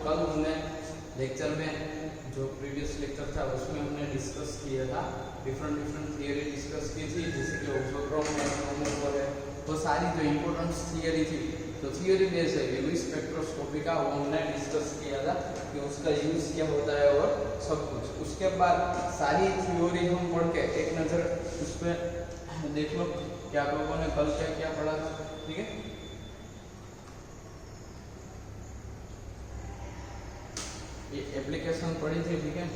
कल हमने लेक्चर में जो प्रीवियस लेक्चर था उसमें हमने डिस्कस किया था, डिफरेंट थियरी डिस्कस की थी, जैसे कि ऑक्सोक्रोम है, क्रोमोफोर है, तो सारी जो इम्पोर्टेंट थियरी थी, तो थियरी बेस है यूवी स्पेक्ट्रोस्कोपी का, वो हमने डिस्कस किया था कि उसका यूज क्या होता है और सब कुछ। उसके बाद सारी थ्योरी हम पढ़ के एक नज़र उस पर देख लो कि आप लोगों ने कल क्या क्या पढ़ा था, ठीक है। ये एप्लीकेशन पढ़ी थी, ठीक है।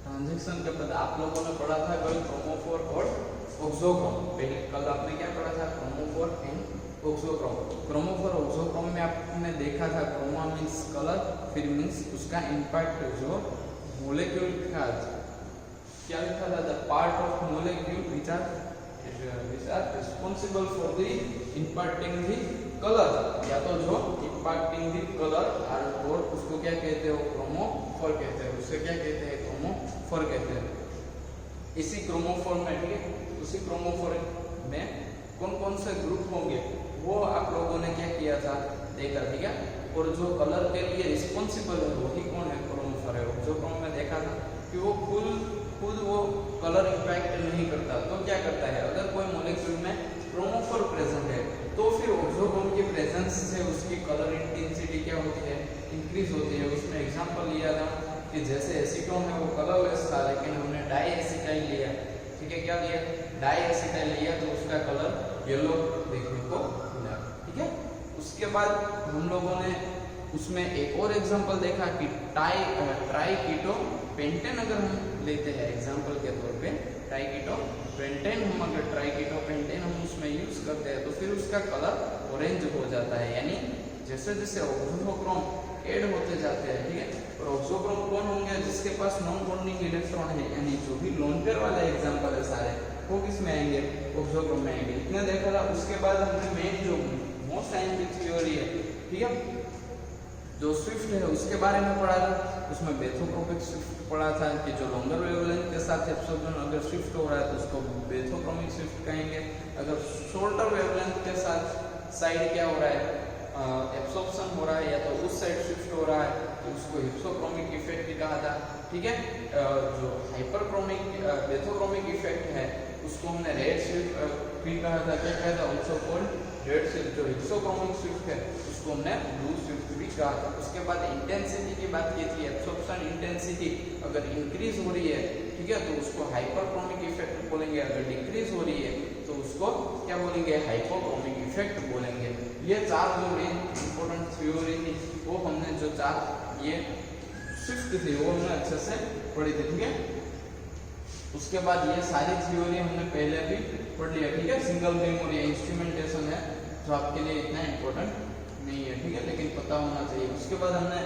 ट्रांजिशन के बाद आप लोगों ने पढ़ा था कल क्रोमोफोर और ऑक्सोक्रोम। पहले कल आपने क्या पढ़ा था, chromophore and auxochrome. Chromophore auxochrome में आपने देखा था chroma means colour, phore means उसका इम्पैक्ट जो मोलेक्यूल का क्या लिखा था, the part of molecule which are responsible for the imparting the colour, या तो जो इम्पार्टिंग द कलर और उसको क्या कहते हो, क्रोमोफोर कहते हैं, उससे क्या कहते हैं, क्रोमोफोर कहते हैं। इसी क्रोमोफोर में, ठीक है, उसी क्रोमोफोर में कौन कौन से ग्रुप होंगे वो आप लोगों ने क्या किया था, देखा, ठीक है। और जो कलर के लिए रिस्पॉन्सिबल है वही कौन है, क्रोमोफोर है। जो क्रोम में देखा था कि वो खुद वो कलर इम्पैक्ट नहीं करता, तो क्या करता है, अगर कोई मॉलिक्यूल में क्रोमोफोर प्रेजेंट है तो फिर ऑक्सोक्रोम की प्रेजेंस से उसकी कलर इंटेंसिटी क्या होती है, इंक्रीज होती है। उसमें एग्जांपल लिया था कि जैसे एसीटोन है वो कलरलेस था, लेकिन हमने डाई एसिटाइल लिया, ठीक है, क्या लिया, डाई एसिटाइल लिया, तो उसका कलर येलो देखने को मिला, ठीक है। उसके बाद हम लोगों ने उसमें एक और एग्जांपल देखा कि ट्राईकीटो पेंटेन अगर हम लेते हैं एग्जांपल के तौर पे, ट्राईकीटो पेंटेन हम अगर ट्राईकीटो पेंटेन हम उसमें यूज करते हैं तो फिर उसका कलर ऑरेंज हो जाता है। यानी जैसे जैसे ऑक्सोक्रोम ऐड होते जाते हैं, ठीक है। और ऑक्सोक्रोम कौन होंगे, जिसके पास नॉन बॉन्डिंग इलेक्ट्रॉन है, यानी जो भी लोन पेयर वाले एग्जांपल है सारे, वो किस में आएंगे, ऑक्सोक्रोम में आएंगे। इतने देखा था। उसके बाद हमने मेन जो मोस्ट साइंटिफिक थ्योरी है, ठीक है, जो स्विफ्ट है उसके बारे में पढ़ा था। उसमें बेथोक्रोमिक स्विफ्ट पढ़ा था कि जो लॉन्गर वेवलेंथ के साथ एब्सॉर्प्शन अगर शिफ्ट हो रहा है तो उसको बेथोक्रोमिक शिफ्ट कहेंगे। अगर शॉर्टर वेवलेंथ के साथ साइड क्या हो रहा है, एब्सॉर्प्शन हो रहा है, या तो उस साइड शिफ्ट हो रहा है, तो उसको हिप्सोक्रोमिक इफेक्ट भी कहा था, ठीक है। जो हाइपरक्रोमिक बेथोक्रोमिक इफेक्ट है उसको हमने रेड शिफ्ट भी कहा था, क्या कहा था, ऑल्सो कॉल्ड रेड शिफ्ट। जो हिप्सोक्रोमिक शिफ्ट है उसको हमने ब्लू शिफ्ट भी कहा था। उसके बाद इंटेंसिटी की बात की थी, एब्सॉर्प्शन इंटेंसिटी अगर इंक्रीज हो रही है, ठीक है, तो उसको हाइपरक्रोमिक इफेक्ट बोलेंगे, अगर डिक्रीज हो रही है तो उसको क्या बोलेंगे, हाइपोक्रोमिक इफेक्ट बोलेंगे। ये चार जो मेन इंपॉर्टेंट थ्योरी थी वो हमने जो चार ये शिफ्ट थी वो हमने अच्छे से पढ़ी थी, ठीक है। उसके बाद ये सारी थ्योरी हमने पहले भी पढ़ लिया, ठीक है। सिंगल बीम और ये इंस्ट्रूमेंटेशन है जो आपके लिए इतना इंपॉर्टेंट नहीं है, ठीक है, लेकिन पता होना चाहिए। उसके बाद हमने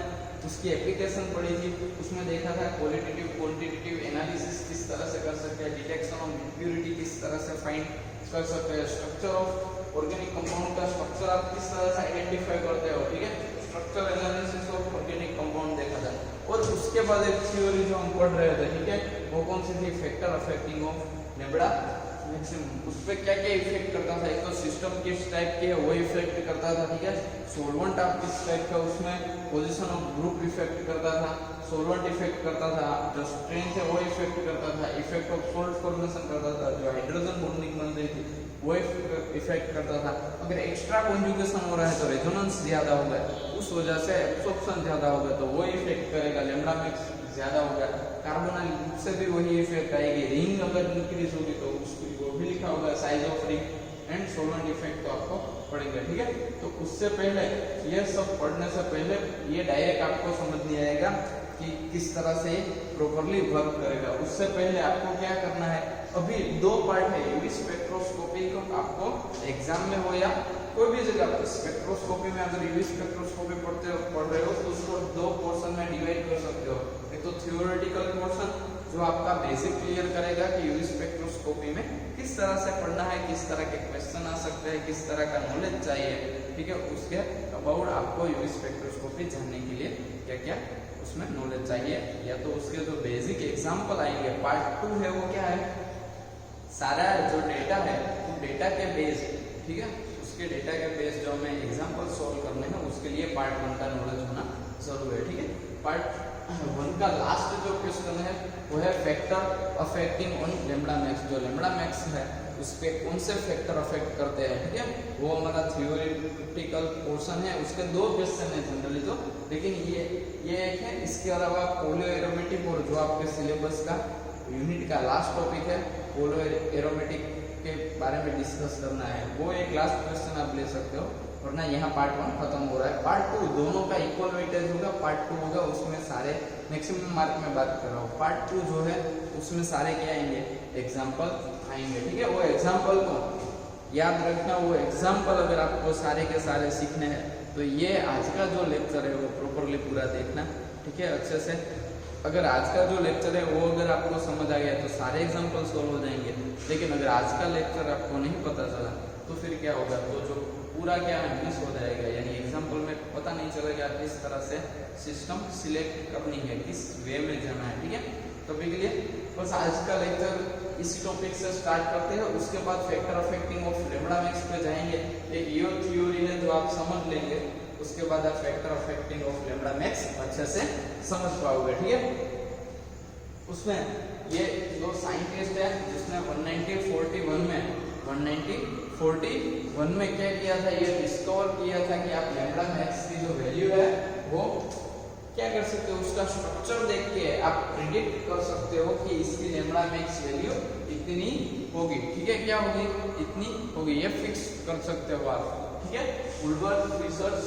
उसकी एप्लीकेशन पढ़ी थी, उसमें देखा था क्वालिटेटिव क्वांटिटेटिव एनालिसिस किस तरह से कर सकते हैं, डिटेक्शन ऑफ इम्प्योरिटी किस तरह से फाइंड कर सकते हैं, स्ट्रक्चर ऑफ ऑर्गेनिक कंपाउंड का स्ट्रक्चर आप किस तरह से आइडेंटिफाई करते हो, ठीक है, structure analysis of organic compound देखा था। और उसके बाद एक थ्योरी जो हम पढ़ रहे थे, ठीक है, वो कौन सी थी, factor affecting of lambda maximum. उस पर क्या क्या इफेक्ट करता था, एक तो सिस्टम किस टाइप के वो इफेक्ट करता था, ठीक है, सोलवेंट आप किस टाइप का, उसमें पोजीशन ऑफ ग्रुप इफेक्ट करता था, सोलवेंट इफेक्ट करता था, जो स्ट्रेंथ है वो इफेक्ट करता था, इफेक्ट ऑफ सोल्ट फॉर्मेशन करता था, जो हाइड्रोजन बॉन्डिंग बन रही थी वो इफेक्ट करता था। अगर एक्स्ट्रा कॉन्जुगेशन हो रहा है तो रेजोनेंस ज्यादा होगा, उस वजह से एब्सॉर्प्शन ज्यादा होगा तो वो इफेक्ट करेगा, लैम्ब्डा मैक्स ज्यादा होगा। कार्बोनाइल ग्रुप से भी वही इफेक्ट आएगी। रिंग अगर इंक्रीज होगी तो उसकी वो भी लिखा होगा, size of ring and solvent effect तो आपको पढ़ेंगे, ठीक है। तो उससे पहले ये सब पढ़ने से पहले ये डायरेक्ट आपको समझ नहीं आएगा कि किस तरह से प्रॉपर्ली वर्क करेगा। उससे पहले आपको क्या करना है, अभी दो पार्ट है यूवी स्पेक्ट्रोस्कोपी को, आपको एग्जाम में हो या कोई भी जगह स्पेक्ट्रोस्कोपी में अगर यूवी स्पेक्ट्रोस्कोपी पढ़ रहे हो तो उसको दो पोर्शन में डिवाइड कर सकते हो। एक तो थ्योरेटिकल पोर्शन जो आपका बेसिक क्लियर करेगा कि यूवी स्पेक्ट्रोस्कोपी में किस तरह से पढ़ना है, किस तरह के क्वेश्चन आ सकते हैं, किस तरह का नॉलेज चाहिए, ठीक है। उसके अबाउट आपको यूवी स्पेक्ट्रोस्कोपी जानने के लिए क्या क्या उसमें नॉलेज चाहिए, या तो उसके जो बेसिक एग्जाम्पल आएंगे। पार्ट 2 है वो क्या है, सारा जो डेटा है वो डेटा के बेस, ठीक है, उसके डेटा के बेस जो हमें एग्जाम्पल सॉल्व करने हैं उसके लिए पार्ट 1 का नॉलेज होना जरूरी है, ठीक है। पार्ट 1 का लास्ट जो क्वेश्चन है वो है factor affecting on lambda max. जो लैम्बडा मैक्स है उस पे कौन से फैक्टर अफेक्ट करते हैं, ठीक है, वो हमारा थ्योरेटिकल पोर्शन है। उसके 2 क्वेश्चन है जनरली तो, लेकिन ये एक है। इसके अलावा पोलो एरोमेटिक, और जो आपके सिलेबस का यूनिट का लास्ट टॉपिक है पोलो एरोमेटिक के बारे में डिस्कस करना है, वो एक लास्ट क्वेश्चन आप ले सकते हो, वरना यहाँ पार्ट 1 खत्म हो रहा है। पार्ट 2 दोनों का इक्वल वेटेज होगा। पार्ट 2 होगा उसमें सारे मैक्सिमम मार्क में बात कर रहा हूँ। पार्ट 2 जो है उसमें सारे क्या आएंगे, एग्जाम्पल आएंगे, ठीक है। वो एग्जाम्पल को याद रखना, वो एग्जाम्पल अगर आपको सारे के सारे सीखने हैं तो ये आज का जो लेक्चर है वो प्रॉपरली पूरा देखना, ठीक है, अच्छे से। अगर आज का जो लेक्चर है वो अगर आपको समझ आ गया तो सारे एग्जाम्पल सोल्व हो जाएंगे, लेकिन अगर आज का लेक्चर आपको नहीं पता चला तो फिर क्या होगा, तो जो पूरा क्या है मिस हो जाएगा, यानी एग्जाम्पल में पता नहीं चलेगा किस तरह से सिस्टम सिलेक्ट करनी है, किस वे में जाना है, ठीक है। तो अभी के लिए बस आज का लेक्चर इसी टॉपिक से स्टार्ट करते हैं। उसके बाद factor affecting of lambda max पे जाएंगे। एक ये थ्योरी है जो आप समझ लेंगे, उसके बाद आप factor affecting of lambda max अच्छे से समझ पाओगे, ठीक है। उसमें ये जो साइंटिस्ट है जिसने 1941 में क्या किया था, ये डिस्कवर किया था कि आप लैम्बडा मैक्स की जो वैल्यू है वो क्या कर सकते हो, उसका स्ट्रक्चर देख के आप प्रिडिक्ट कर सकते हो कि इसकी लैम्बडा मैक्स वैल्यू इतनी होगी, ठीक है, क्या होगी, इतनी होगी, ये फिक्स कर सकते हो आप, ठीक है। वुलवर्थ फिशर्स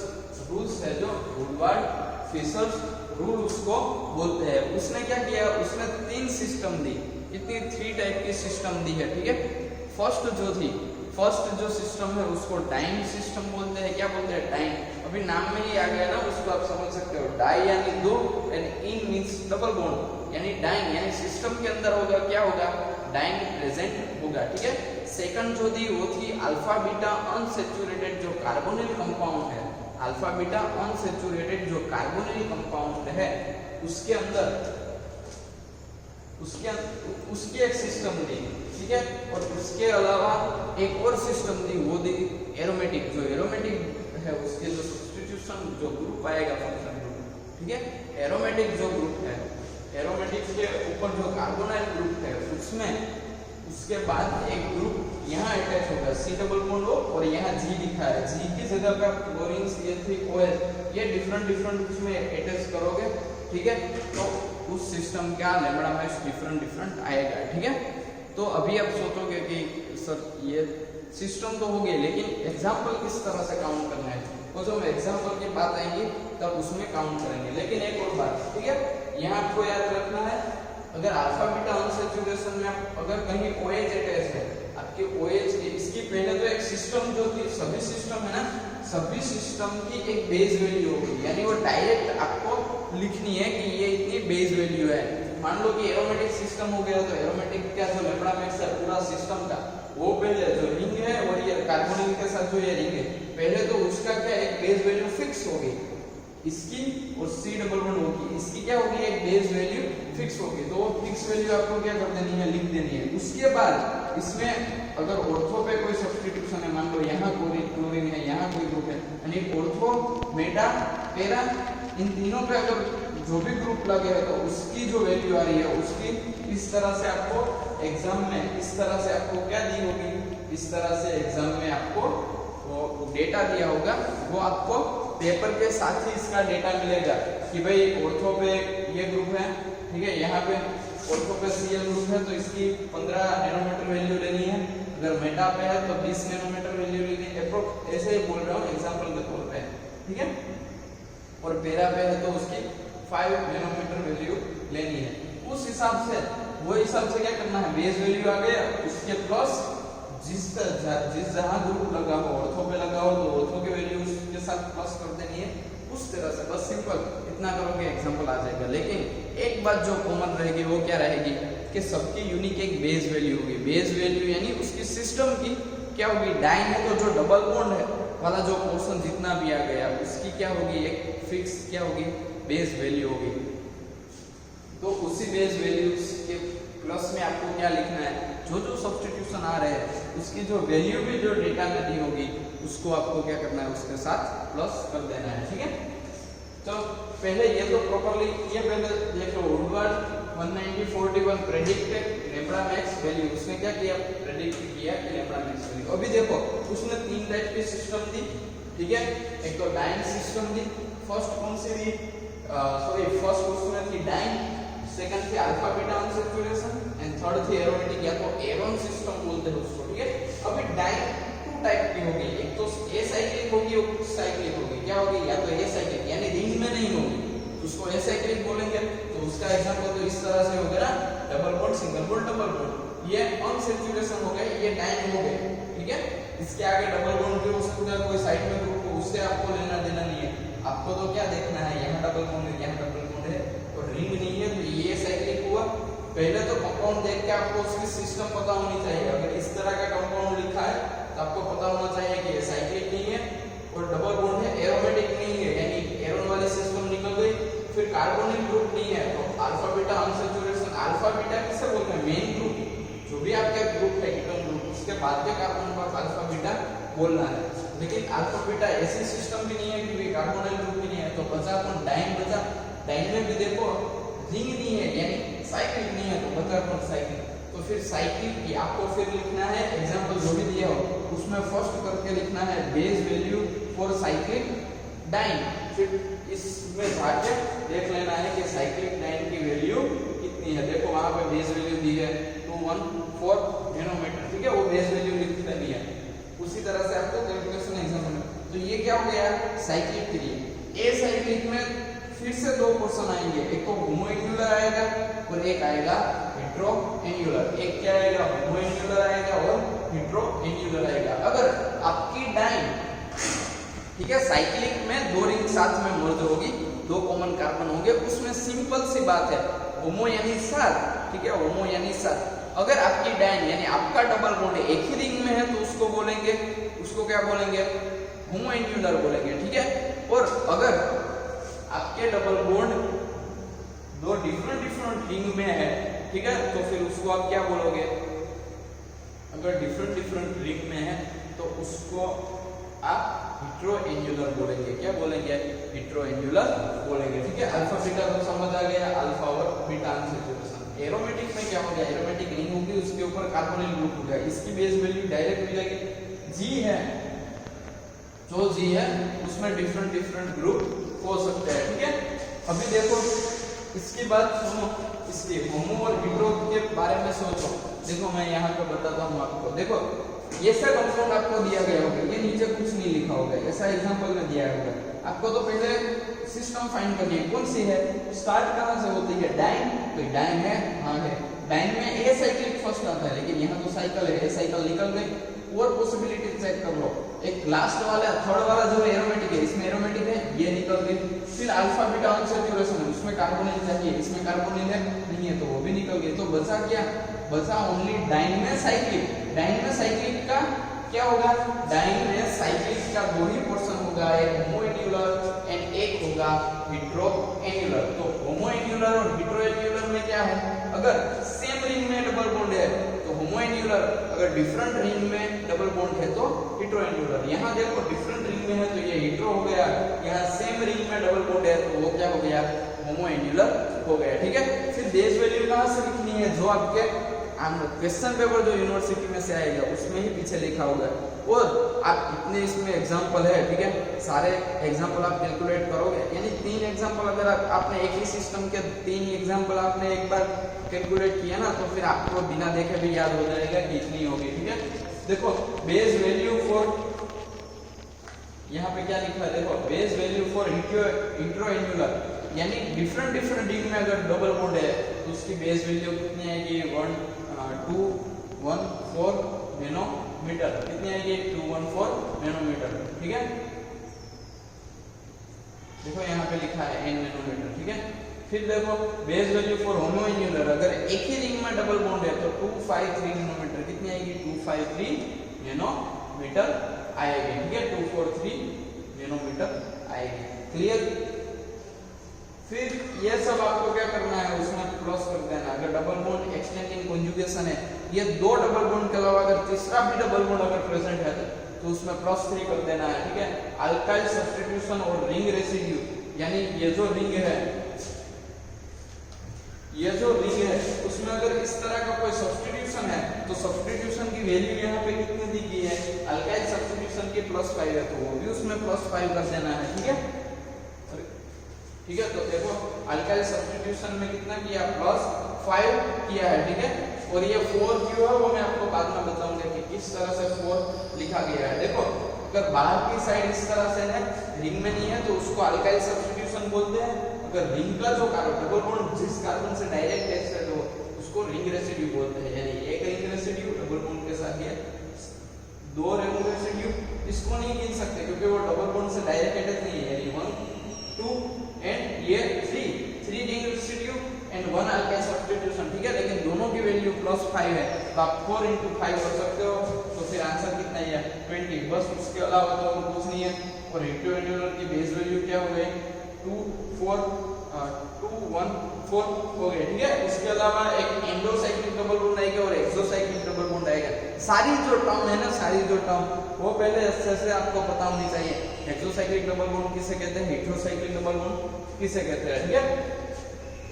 रूल्स है, जो वुलवर्थ फिशर्स रूल उसको बोलते हैं। उसने क्या किया, उसने 3 सिस्टम दी, इतनी 3 टाइप की सिस्टम दी है, ठीक है। फर्स्ट जो सिस्टम है उसको डाइंग सिस्टम बोलते हैं। क्या बोलते हैं, डाइंग, अभी नाम में ही आ गया ना, उसको आप समझ सकते हो। डाई यानी 2, and in means double bond, यानी डाइंग यानी सिस्टम के अंदर होगा, क्या होगा, डाइंग प्रेजेंट होगा, ठीक है। सेकंड जो थी वो थी अल्फा बीटा अनसैचुरेटेड जो कार्बोनिल कंपाउंड है, अल्फा बीटा अनसैचुरेटेड जो कार्बोनिल कंपाउंड है उसके अंदर उसकी एक सिस्टम दी, ठीक है। और उसके अलावा एक और सिस्टम दी, वो दी एरोमेटिक। जो एरोमेटिक है उसके जो सब्स्टिट्यूशन जो ग्रुप आएगा फंक्शन ग्रुप, ठीक है, एरोमेटिक जो ग्रुप है, एरोमेटिक के ऊपर जो कार्बोनाइल ग्रुप है उसमें उसके बाद एक ग्रुप यहाँ अटैच होगा, C डबल बॉन्ड हो, और यहाँ G लिखा है, G की जगह पे आप क्लोरीन CH3OH ये डिफरेंट उसमें अटैच करोगे, ठीक है, तो उस सिस्टम का लैम्बडा मैक्स डिफरेंट आएगा, ठीक है। तो अभी आप सोचोगे कि सर ये सिस्टम तो हो गई, लेकिन एग्जाम्पल किस तरह से काउंट करना है, तो जब एग्जाम्पल की बात आएगी तब उसमें काउंट करेंगे। लेकिन एक और बात, ठीक है, यहाँ आपको याद रखना है, अगर अल्फा बीटा अनसैचुरेशन में अगर कहीं OH अटैच है, आपके OH की इसकी पहले तो एक सिस्टम जो थी, सभी सिस्टम है ना, सभी सिस्टम की एक बेस वैल्यू होगी, यानी वो डायरेक्ट आपको लिखनी है कि ये इतनी बेस वैल्यू है। मान लो कि एरोमेटिक सिस्टम हो गया, तो एरोमेटिक का जो लैम्बडा मैक्स है पूरा सिस्टम का, वो पहले जो रिंग है और ये कार्बोनिल के साथ जो ये रिंग है, पहले तो उसका क्या एक बेस वैल्यू फिक्स होगी, इसकी और C डबल बॉन्ड होगी, इसकी क्या होगी, एक बेस वैल्यू फिक्स होगी, तो वो फिक्स वैल्यू आपको क्या कर देनी है, लिख देनी है। उसके बाद इसमें अगर ऑर्थो पे कोई सब्स्टिट्यूशन है, मान लो यहाँ कोई क्लोरीन है, यहाँ कोई ग्रुप है, यानी ऑर्थो मेटा पैरा इन तीनों पे अगर जो भी ग्रुप लगे है तो उसकी जो वैल्यू आ रही है उसकी इस तरह से आपको एग्जाम में इस तरह से आपको क्या दी होगी, इस तरह से एग्जाम में आपको वो डेटा दिया होगा, वो आपको पेपर के साथ ही इसका डेटा मिलेगा कि भाई ऑर्थो पे ये ग्रुप है, ठीक है, यहाँ पे ऑर्थो पे Cl ग्रुप है तो इसकी 15 नैनोमीटर वैल्यू लेनी है, अगर मेटा पे है तो 20 नैनोमीटर वैल्यू लेनी है, अप्रोक्स ऐसे ही बोल रहा हूँ एग्जांपल के तौर पे, ठीक है। और पैरा पे है तो उसकी 5 नैनोमीटर वैल्यू लेनी है। उस हिसाब से वो हिसाब से क्या करना है, बेस वैल्यू आ गया, उसके प्लस जिस जहां ग्रुप लगा हो, ऑर्थो पे लगा हो तो ऑर्थो की वैल्यू उसके साथ प्लस कर देनी है, उस तरह से बस सिंपल इतना करोगे एग्जांपल आ जाएगा। लेकिन एक बात जो कॉमन रहेगी वो क्या रहेगी कि सबकी यूनिक एक बेस वैल्यू होगी। बेस वैल्यू यानी उसकी सिस्टम की क्या होगी, डाइन है तो जो डबल बॉन्ड है वाला जो पोर्शन जितना भी आ गया उसकी क्या होगी, एक फिक्स क्या होगी, बेस वैल्यू होगी। तो उसी बेस वैल्यू के प्लस में आपको क्या लिखना है, जो जो सब्स्टिट्यूशन आ रहे हैं उसकी जो वैल्यू भी जो डेटा में दी होगी उसको आपको क्या करना है, उसके साथ प्लस कर देना है। ठीक है, तो पहले ये तो प्रॉपर्ली ये पहले देख लो। Woodward 1941 predicted lambda max value, उसने क्या किया, प्रेडिक्ट किया कि लैम्ब्डा मैक्स वैल्यू। अभी देखो उसने तीन टाइप की सिस्टम दी, ठीक है, एक तो डाइन सिस्टम दी, फर्स्ट कौन सी दी, फर्स्ट उसमें थी डाइन, सेकंड थी alpha beta unsaturation and third थी एरोमेटिक या तो एरोन सिस्टम बोलते हैं उसको। ठीक है, अभी डाइन टू टाइप की होगी, एक तो ए साइक्लिक होगी और साइक्लिक होगी। क्या होगी, या तो ए साइक्लिक यानी रिंग में नहीं होगी उसको ए साइक्लिक बोलेंगे। तो उसका एग्जांपल तो इस तरह से हो गया ना, double bond, single bond, double bond, ये अनसैचुरेशन हो गए, ये डाइन हो गए। ठीक है, इसके आगे डबल बॉन्ड भी हो सकता है कोई साइड में ग्रुप को, उससे आपको लेना देना नहीं है। आपको तो क्या देखना है, यहाँ डबल बॉन्ड है, यहाँ डबल बॉन्ड है और रिंग नहीं है, तो ये साइक्लिक हुआ। पहले तो कंपाउंड देख के आपको उसकी सिस्टम पता होनी चाहिए। अगर इस तरह का कंपाउंड लिखा है तो आपको पता होना चाहिए कि ये साइक्लिक नहीं है और डबल बॉन्ड है, एरोमेटिक नहीं है यानी एरोन वाली सिस्टम निकल गई। फिर कार्बोनिल ग्रुप नहीं है तो alpha beta unsaturation, alpha beta किसे बोलते हैं, मेन ग्रुप, जो भी आपका ग्रुप है कीटोन ग्रुप, उसके बाद के कार्बन को अल्फा बीटा बोलना है। लेकिन अल्फा बीटा ऐसी सिस्टम भी नहीं है कि कार्बोनिल ग्रुप भी नहीं है, तो बचा कौन, डाइन बचा। डाइन में भी देखो रिंग नहीं है यानी साइक्लिक नहीं है, तो बचा कौन, साइक्लिक। तो फिर साइक्लिक की आपको फिर लिखना है, एग्जांपल जो भी दिया हो उसमें फर्स्ट करके लिखना है base value for cyclic diene. फिर इसमें जाके देख लेना है कि साइक्लिक डाइन की वैल्यू कितनी है। देखो वहां पे बेस वैल्यू दी है 214 नैनोमीटर, ठीक है, वो बेस वैल्यू लिख देनी है। उसी तरह से आपको कैलकुलेशन एग्जांपल में, तो ये क्या हो गया, साइक्लिक के लिए। ए साइक्लिक में फिर से दो पोर्शन आएंगे, एक तो होमोएन्युलर आएगा और एक आएगा हेटेरोएन्युलर। एक क्या आएगा, होमोएन्युलर आएगा और हेटेरोएन्युलर आएगा। अगर आपकी डाइन, ठीक है, साइक्लिक में दो रिंग साथ में मर्ज होगी, दो कॉमन कार्बन होंगे, उसमें सिंपल सी बात है, होमो यानी साथ, ठीक है, होमो यानी साथ। अगर आपकी डाइन यानी आपका डबल बॉन्ड एक ही रिंग में है तो उसको बोलेंगे, उसको क्या बोलेंगे, होमोएन्युलर बोलेंगे। ठीक है, और अगर आपके डबल बॉन्ड दो डिफरेंट रिंग में है, ठीक है, तो फिर उसको आप क्या बोलोगे, अगर डिफरेंट रिंग में है तो उसको आप हेटेरोएन्युलर बोलेंगे। क्या बोलेंगे, हेटेरोएन्युलर बोलेंगे। ठीक है, अल्फा बीटा तो समझ आ गया, अल्फा और बीटा अनसैचुरेशन। एरोमेटिक में क्या हो गया, एरोमेटिक रिंग होगी, उसके ऊपर कार्बोनिल ग्रुप हो गया, इसकी बेस वैल्यू डायरेक्ट मिल जाएगी। जी है, जो जी है उसमें डिफरेंट ग्रुप हो सकते हैं। ठीक है, अभी देखो इसकी बात सुनो, इसके होमो और हेटेरो के बारे में सोचो। देखो मैं यहाँ पे बताता हूँ आपको। देखो ऐसा कंपाउंड आपको दिया गया होगा, ये नीचे कुछ नहीं लिखा होगा, ऐसा एग्जांपल में दिया होगा आपको। तो पहले सिस्टम फाइंड करनी है, कौन सी है, स्टार्ट कहाँ से होती है, डाइन, तो डाइन है, हाँ है। डाइन में ए साइक्लिक फर्स्ट आता है, लेकिन यहाँ तो साइकिल है, ए साइकिल निकल गई। और पॉसिबिलिटी चेक कर लो, एक लास्ट वाला थर्ड वाला जो एरोमेटिक है, इसमें एरोमेटिक है, ये निकल गई। फिर अल्फा बीटा अनसैचुरेशन है, उसमें कार्बोनिल चाहिए, इसमें कार्बोनिल है नहीं है, तो वो भी निकल गई। तो बचा क्या, बचा ओनली डाइन में साइक्लिक। डाइन में साइक्लिक का क्या होगा, डाइन में साइक्लिक का दो ही पोर्शन होगा, एक होमोएन्युलर एंड एक होगा हेटेरोएन्युलर। तो होमोएन्युलर और हेटेरोएन्युलर में क्या है, अगर सेम रिंग में डबल बॉन्ड है तो होमोएन्युलर, अगर डिफरेंट रिंग में डबल बॉन्ड है तो हेटेरोएन्युलर। यहाँ देखो डिफरेंट रिंग में है तो ये हेटेरो हो गया, यहाँ सेम रिंग में डबल बॉन्ड है तो वो क्या हो गया, होमोएन्युलर हो गया। ठीक है, फिर बेस वैल्यू कहाँ से लिखनी है, जो आपके क्वेश्चन पेपर जो यूनिवर्सिटी में से आएगा उसमें ही पीछे लिखा होगा। और आप इतने इसमें एग्जांपल है, ठीक है, सारे एग्जांपल आप कैलकुलेट करोगे, यानी 3 एग्जांपल अगर आपने एक ही सिस्टम के 3 एग्जांपल आपने एक बार कैलकुलेट किया ना, तो फिर आपको बिना देखे भी याद हो जाएगा कि इतनी होगी। ठीक है, देखो बेस वैल्यू फॉर, यहाँ पे क्या लिखा है, देखो बेस वैल्यू फॉर हेटेरोएन्युलर यानी डिफरेंट रिंग में अगर डबल बॉन्ड है तो उसकी बेस वैल्यू कितनी आएगी, 214 नैनोमीटर। कितनी आएगी, 214 नैनोमीटर। ठीक है, देखो यहाँ पे लिखा है n नैनोमीटर। ठीक है, फिर देखो बेस वैल्यू फॉर होमोन्यूलर, अगर एक ही रिंग में डबल बॉन्ड है तो 253 नैनोमीटर कितनी आएगी, 253 नैनोमीटर आएगी, ठीक है, 243 नैनोमीटर आएगी। क्लियर। फिर ये सब आपको क्या करना है, उसमें प्लस कर देना। अगर डबल बॉन्ड एक्सटेंडिंग कॉन्जुगेशन है, ये दो डबल बॉन्ड के अलावा अगर तीसरा भी डबल बॉन्ड अगर प्रेजेंट है तो उसमें +3 कर देना है, ठीक है। अल्काइल सब्स्टिट्यूशन और रिंग रेसिड्यू, यानी ये जो रिंग है, ये जो रिंग है उसमें अगर इस तरह का कोई सब्स्टिट्यूशन है तो सब्स्टिट्यूशन की वैल्यू यहाँ पे कितनी दी गई है, अल्काइल सब्स्टिट्यूशन की +5 है तो वो भी उसमें +5 कर देना है, ठीक है। ठीक है, तो देखो अल्काइल सब्स्टिट्यूशन में कितना किया, +5 किया है, ठीक है। और ये 4 क्यों है वो मैं आपको बाद में बताऊंगा कि किस तरह से 4 लिखा गया है। देखो अगर बाहर की साइड इस तरह से है, रिंग में नहीं है तो उसको अल्काइल सब्स्टिट्यूशन बोलते हैं। अगर रिंग का जो डबल बॉन्ड जिस कार्बन से डायरेक्ट अटैच है तो उसको रिंग रेसिड्यू बोलते हैं, यानी एक रिंग रेसिड्यू डबल बॉन्ड के साथ है, दो रिंग रेसिड्यू इसको नहीं गिन सकते क्योंकि वो डबल बॉन्ड से डायरेक्ट अटैच नहीं है, यानी 1 2 एंड ये 3 ring residue and 1 alkyl substitution, ठीक है। लेकिन दोनों की वैल्यू +5 है तो आप 4 × 5 कर सकते हो, तो फिर आंसर कितना है 20, बस उसके अलावा तो और कुछ नहीं है। और हेटेरोन्यूलर की बेस वैल्यू क्या हो गई, 2 4 2 1 4 हो गए, ठीक है। उसके अलावा एक एंडोसाइक्लिक डबल बॉन्ड आएगा और एक्सोसाइक्लिक डबल बॉन्ड आएगा। सारी जो टर्म है ना, सारी जो टर्म वो पहले अच्छे से आपको पता होनी चाहिए। एक्सोसाइक्लिक डबल बॉन्ड किसे कहते हैं, हेटेरोसाइक्लिक डबल बॉन्ड किसे कहते हैं, ठीक है।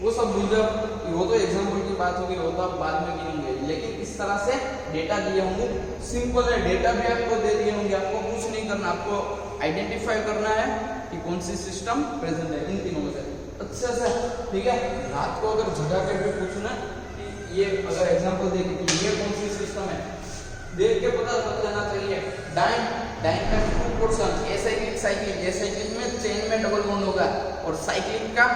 वो सब भूल जाओ, वो तो एग्जांपल की बात होगी, वो तो आप बाद में गिनेंगे। लेकिन इस तरह से डेटा दिए होंगे, सिंपल है, डेटा भी आपको दे दिए होंगे, आपको कुछ नहीं करना, आपको आइडेंटिफाई करना है कि कौन सी सिस्टम प्रेजेंट है इन तीनों में से अच्छे से, ठीक है। रात को अगर जगह के भी पूछना कि ये अगर एग्जांपल दे कि ये कौन सी सिस्टम है, देख के पता चल जाना चाहिए। डाइन का 2 पोर्शन, एसाइक्लिक साइक्लिक, एसाइक्लिक में चेन में डबल बॉन्ड होगा और साइक्लिक का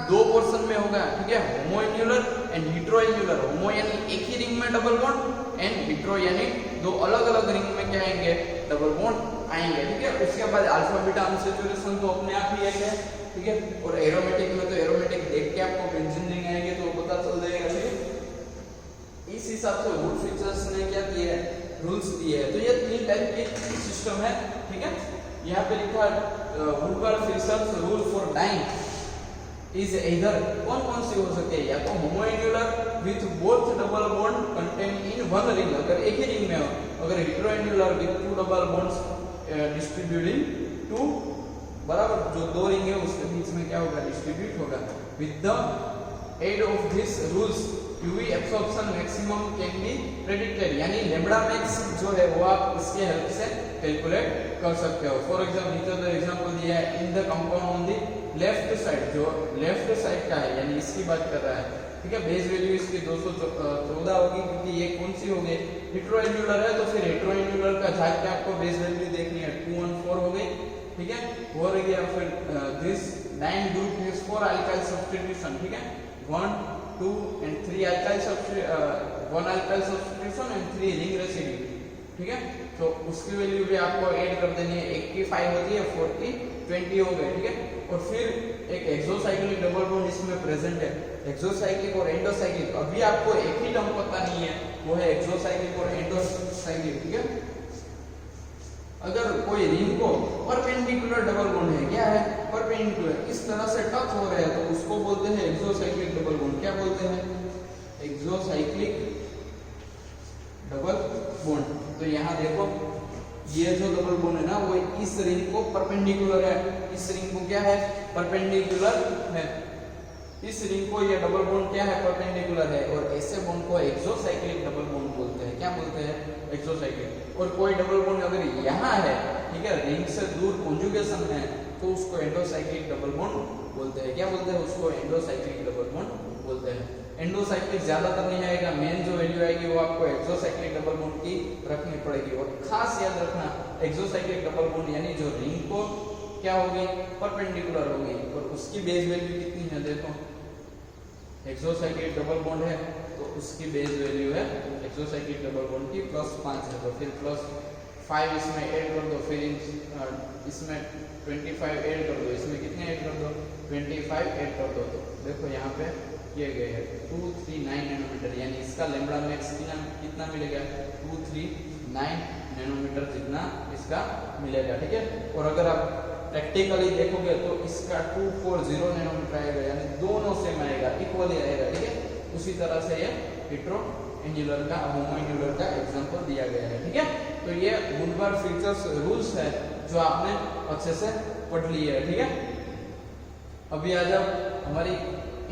2 पोर्शन में होगा, ठीक है, होमोन्यूलर एंड हेटेरोन्यूलर। होमो यानी एक ही रिंग में डबल बॉन्ड एंड हेटेरो यानी दो अलग अलग रिंग में क्या आएंगे, डबल बॉन्ड आएंगे, ठीक है। उसके बाद अल्फा बीटा अनसैचुरेशन तो अपने आप ही है, ठीक है। और एरोमेटिक में तो एरोमेटिक देख के आपको बेंजीन रिंग आएंगे तो पता चल जाएगा, ठीक है। इस हिसाब से वुड फीचर्स ने क्या किया है, रूल्स दिए हैं। तो ये 3 टाइप की सिस्टम है, ठीक है। यहाँ पे लिखा Wood Fieser's rule for diene is इधर कौन सी हो सकती है, या तो homoannular with both double bond contain in one ring, अगर एक ही रिंग में हो, अगर heteroannular with 2 double bonds distributing 2, बराबर, जो 2 रिंग है उसके बीच में क्या होगा, डिस्ट्रीब्यूट होगा। With the aid of this rules UV absorption maximum can be predicted, यानी लैम्बडा मैक्स जो है वो आप इसके हेल्प से कैलकुलेट कर सकते हो। फॉर एग्जांपल दिया है in the compound on the left side, जो लेफ्ट साइड का है यानी इसकी बात कर रहा है, ठीक है। बेस वैल्यू इसकी 214 होगी क्योंकि ये कौन सी हो गई, हेटेरोन्यूलर है, तो फिर हेटेरोन्यूलर का झाग के आपको बेस वैल्यू देखनी है, 214 हो गई, ठीक है। हो रही है फिर this diene group has 4 alkyl substitution, ठीक है, 1 2 and 3 alkyl substitution, 1 alkyl substitution and 3 ring residue, ठीक है। तो उसकी वैल्यू भी आपको ऐड कर देनी है, 85 होती है, 40 20 हो गए, ठीक है। और फिर एक एक्सोसाइक्लिक डबल बॉन्ड इसमें प्रेजेंट है, एक्सोसाइक्लिक और एंडोसाइक्लिक। अभी आपको एक ही टर्म पता नहीं है, वो है एक्सोसाइक्लिक और एंडोसाइक्लिक, ठीक है। अगर कोई रिंग को परपेंडिकुलर डबल बॉन्ड है, क्या है, परपेंडिकुलर, इस तरह से टच हो रहे हैं तो उसको बोलते हैं एक्सोसाइक्लिक डबल बॉन्ड। क्या बोलते हैं, एक्सोसाइक्लिक डबल बॉन्ड। तो यहाँ देखो ये जो डबल बॉन्ड है ना वो इस रिंग को परपेंडिकुलर है, इस रिंग को क्या है, परपेंडिकुलर है, इस रिंग को ये डबल बॉन्ड क्या है, परपेंडिकुलर है। और ऐसे बॉन्ड को एक्सोसाइक्लिक डबल बॉन्ड बोलते हैं। क्या बोलते हैं, एक्सोसाइक्लिक। और कोई डबल बॉन्ड अगर यहाँ है, ठीक है, रिंग से दूर कॉन्जुगेशन है, तो उसको एंडोसाइक्लिक डबल बॉन्ड बोलते हैं। क्या बोलते हैं, उसको एंडोसाइक्लिक डबल बॉन्ड बोलते हैं। एंडोसाइक्लिक ज्यादातर नहीं आएगा, मेन जो वैल्यू आएगी वो आपको एक्सोसाइक्लिक डबल बॉन्ड की रखनी पड़ेगी। और खास याद रखना, एक्सोसाइक्लिक डबल बॉन्ड यानी जो रिंग को क्या होगी, परपेंडिकुलर होगी, और उसकी बेस वैल्यू कितनी है, देखो एक्सोसाइक्लिक डबल बॉन्ड है तो उसकी बेस वैल्यू है एक्सोसाइक्लिक डबल बॉन्ड की +5 है, तो फिर +5 इसमें ऐड कर दो, फिर इसमें 25 ऐड कर दो, इसमें कितने ऐड कर दो, 25 ऐड कर दो तो देखो यहाँ पे किए गए हैं 239 नैनोमीटर, यानी इसका लैम्ब्डा मैक्स कितना मिलेगा 239 नैनोमीटर जितना इसका मिलेगा, ठीक है। और अगर आप प्रैक्टिकली देखोगे तो इसका 240 नैनोमीटर आएगा, यानी दोनों सेम आएगा, इक्वली आएगा, ठीक है। उसी तरह से ये हेटेरो एन्युलर का होमोएन्युलर का एग्जांपल दिया गया है, ठीक है। तो ये वुडवर्ड फीचर्स रूल्स है जो आपने अच्छे से पढ़ लिए है, ठीक है। अभी आ जाओ हमारी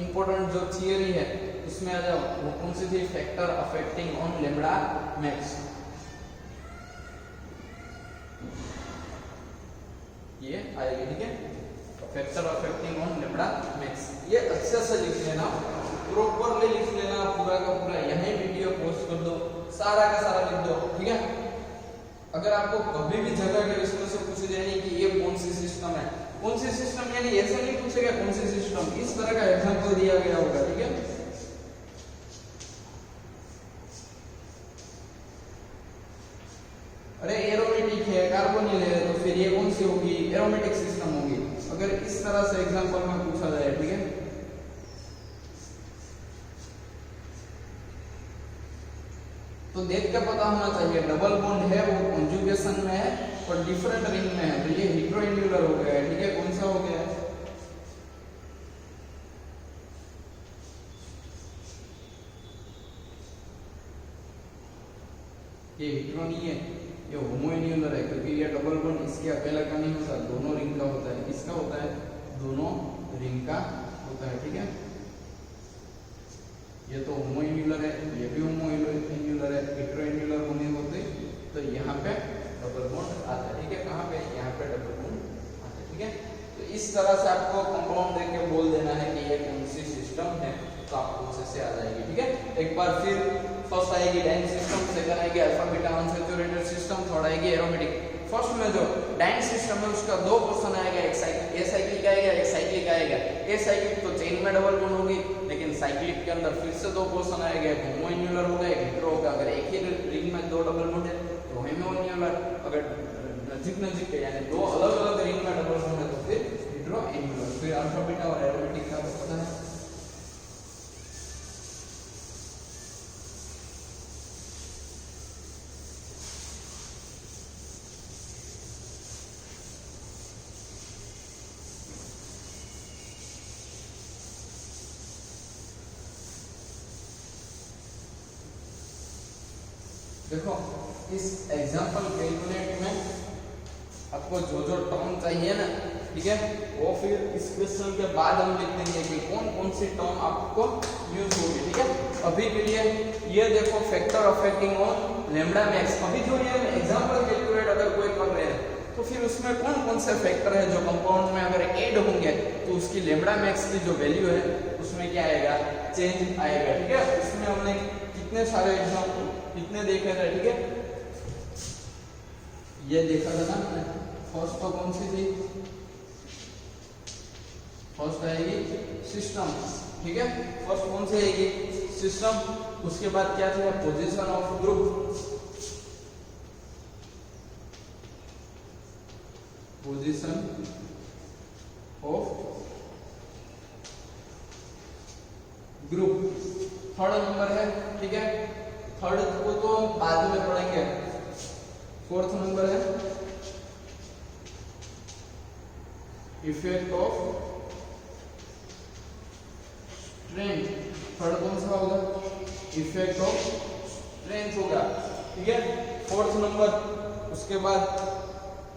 इंपॉर्टेंट जो थियरी है उसमें आ जाओ, वो कौन सी थी, factor affecting on lambda max. ये आएगी, ठीक है, factor affecting on lambda max. ये अच्छे से लिख लेना, प्रॉपरली लिख लेना, पूरा का पूरा यहीं वीडियो पोस्ट कर दो, सारा का सारा लिख दो, ठीक है। अगर आपको कभी भी जगह के इसमें से पूछ देनी कि ये कौन सी सिस्टम है, कौन सी सिस्टम, यानी ऐसे नहीं पूछेगा कौन सी सिस्टम, इस तरह का एग्जांपल दिया गया होगा, ठीक है। अरे एरोमेटिक है, कार्बोनिल है, तो फिर ये कौन सी होगी, एरोमेटिक सिस्टम होगी, अगर इस तरह से एग्जांपल में पूछा जाए, ठीक है। तो देख के पता होना चाहिए डबल बॉन्ड है वो कॉन्जुगेशन में है और डिफरेंट रिंग में है, तो ये हेटेरोएन्युलर हो गया है, ठीक है। कौन सा हो गया है, ये हेटेरो नहीं है, ये होमोएन्युलर है, क्योंकि ये डबल बॉन्ड इसके अकेला का नहीं होता, दोनों रिंग का होता है। इसका होता है दोनों रिंग का होता है, ठीक है। ये तो होमोएन्युलर है, ये भी होमोएन्युलर है, हेटेरोएन्युलर होने होते तो यहाँ पे डबल बॉन्ड आता है, ठीक है। कहाँ पे, यहाँ पे डबल बॉन्ड आता है, ठीक है। तो इस तरह से आपको कंपाउंड देख के बोल देना है कि ये कौन सी सिस्टम है, तो आपको उससे से आ जाएगी, ठीक है। एक बार फिर फर्स्ट आएगी डाइन सिस्टम, सेकंड आएगी alpha beta unsaturated system, third आएगी एरोमेटिक। फर्स्ट में जो डाइन सिस्टम है उसका दो क्वेश्चन आएगा, एक साइक्लिक, ए साइक्लिक आएगा, एक साइक्लिक आएगा। ए साइक्लिक तो चेन में डबल बॉन्ड होगी, लेकिन साइक्लिक के अंदर फिर से दो क्वेश्चन आएगा, एक होमोएन्युलर होगा, एक हेटेरो होगा। अगर एक ही रिंग में दो डबल बॉन्ड है तो होमोएन्युलर, अगर नजीक नजीक के यानी दो अलग अलग रिंग में डबल बॉन्ड है तो फिर हेटेरोएन्युलर। फिर अल्फा बीटा और एरोमेटिक का पता है। देखो इस एग्जांपल कैलकुलेट में आपको जो जो टर्म चाहिए ना, ठीक है, वो फिर इस क्वेश्चन के बाद हम लिख देंगे कि कौन कौन सी टर्म आपको यूज होगी, ठीक है। अभी के लिए ये देखो factor affecting on lambda max. अभी जो ये एग्जांपल कैलकुलेट अगर कोई कर रहे हैं तो फिर उसमें कौन कौन से फैक्टर है जो कंपाउंड में अगर ऐड होंगे तो उसकी लैम्ब्डा मैक्स की जो वैल्यू है उसमें क्या आएगा, चेंज आएगा, ठीक है। उसमें हमने कितने सारे एग्जांपल कितने देखे थे, ठीक है। ये देखा था ना हमने, फर्स्ट तो कौन सी थी, फर्स्ट आएगी सिस्टम, ठीक है। फर्स्ट कौन सी आएगी, सिस्टम। उसके बाद क्या था, position of group, position of group third number है, ठीक है। थर्ड को तो बाद में पढ़ेंगे। फोर्थ नंबर है इफेक्ट ऑफ स्ट्रेंथ। थर्ड कौन सा होगा, इफेक्ट ऑफ स्ट्रेंथ होगा, ठीक है। फोर्थ नंबर उसके बाद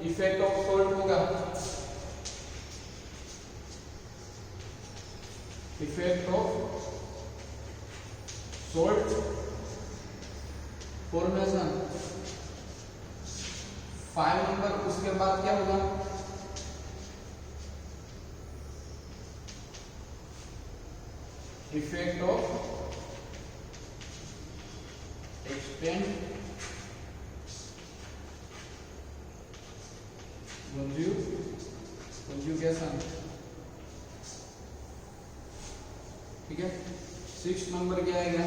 इफेक्ट ऑफ सोल्ट होगा, effect of salt formation. 5 number उसके बाद क्या होगा, इफेक्ट ऑफ एक्सटेंड कंजुगेशन, ठीक है। 6 नंबर क्या आएगा,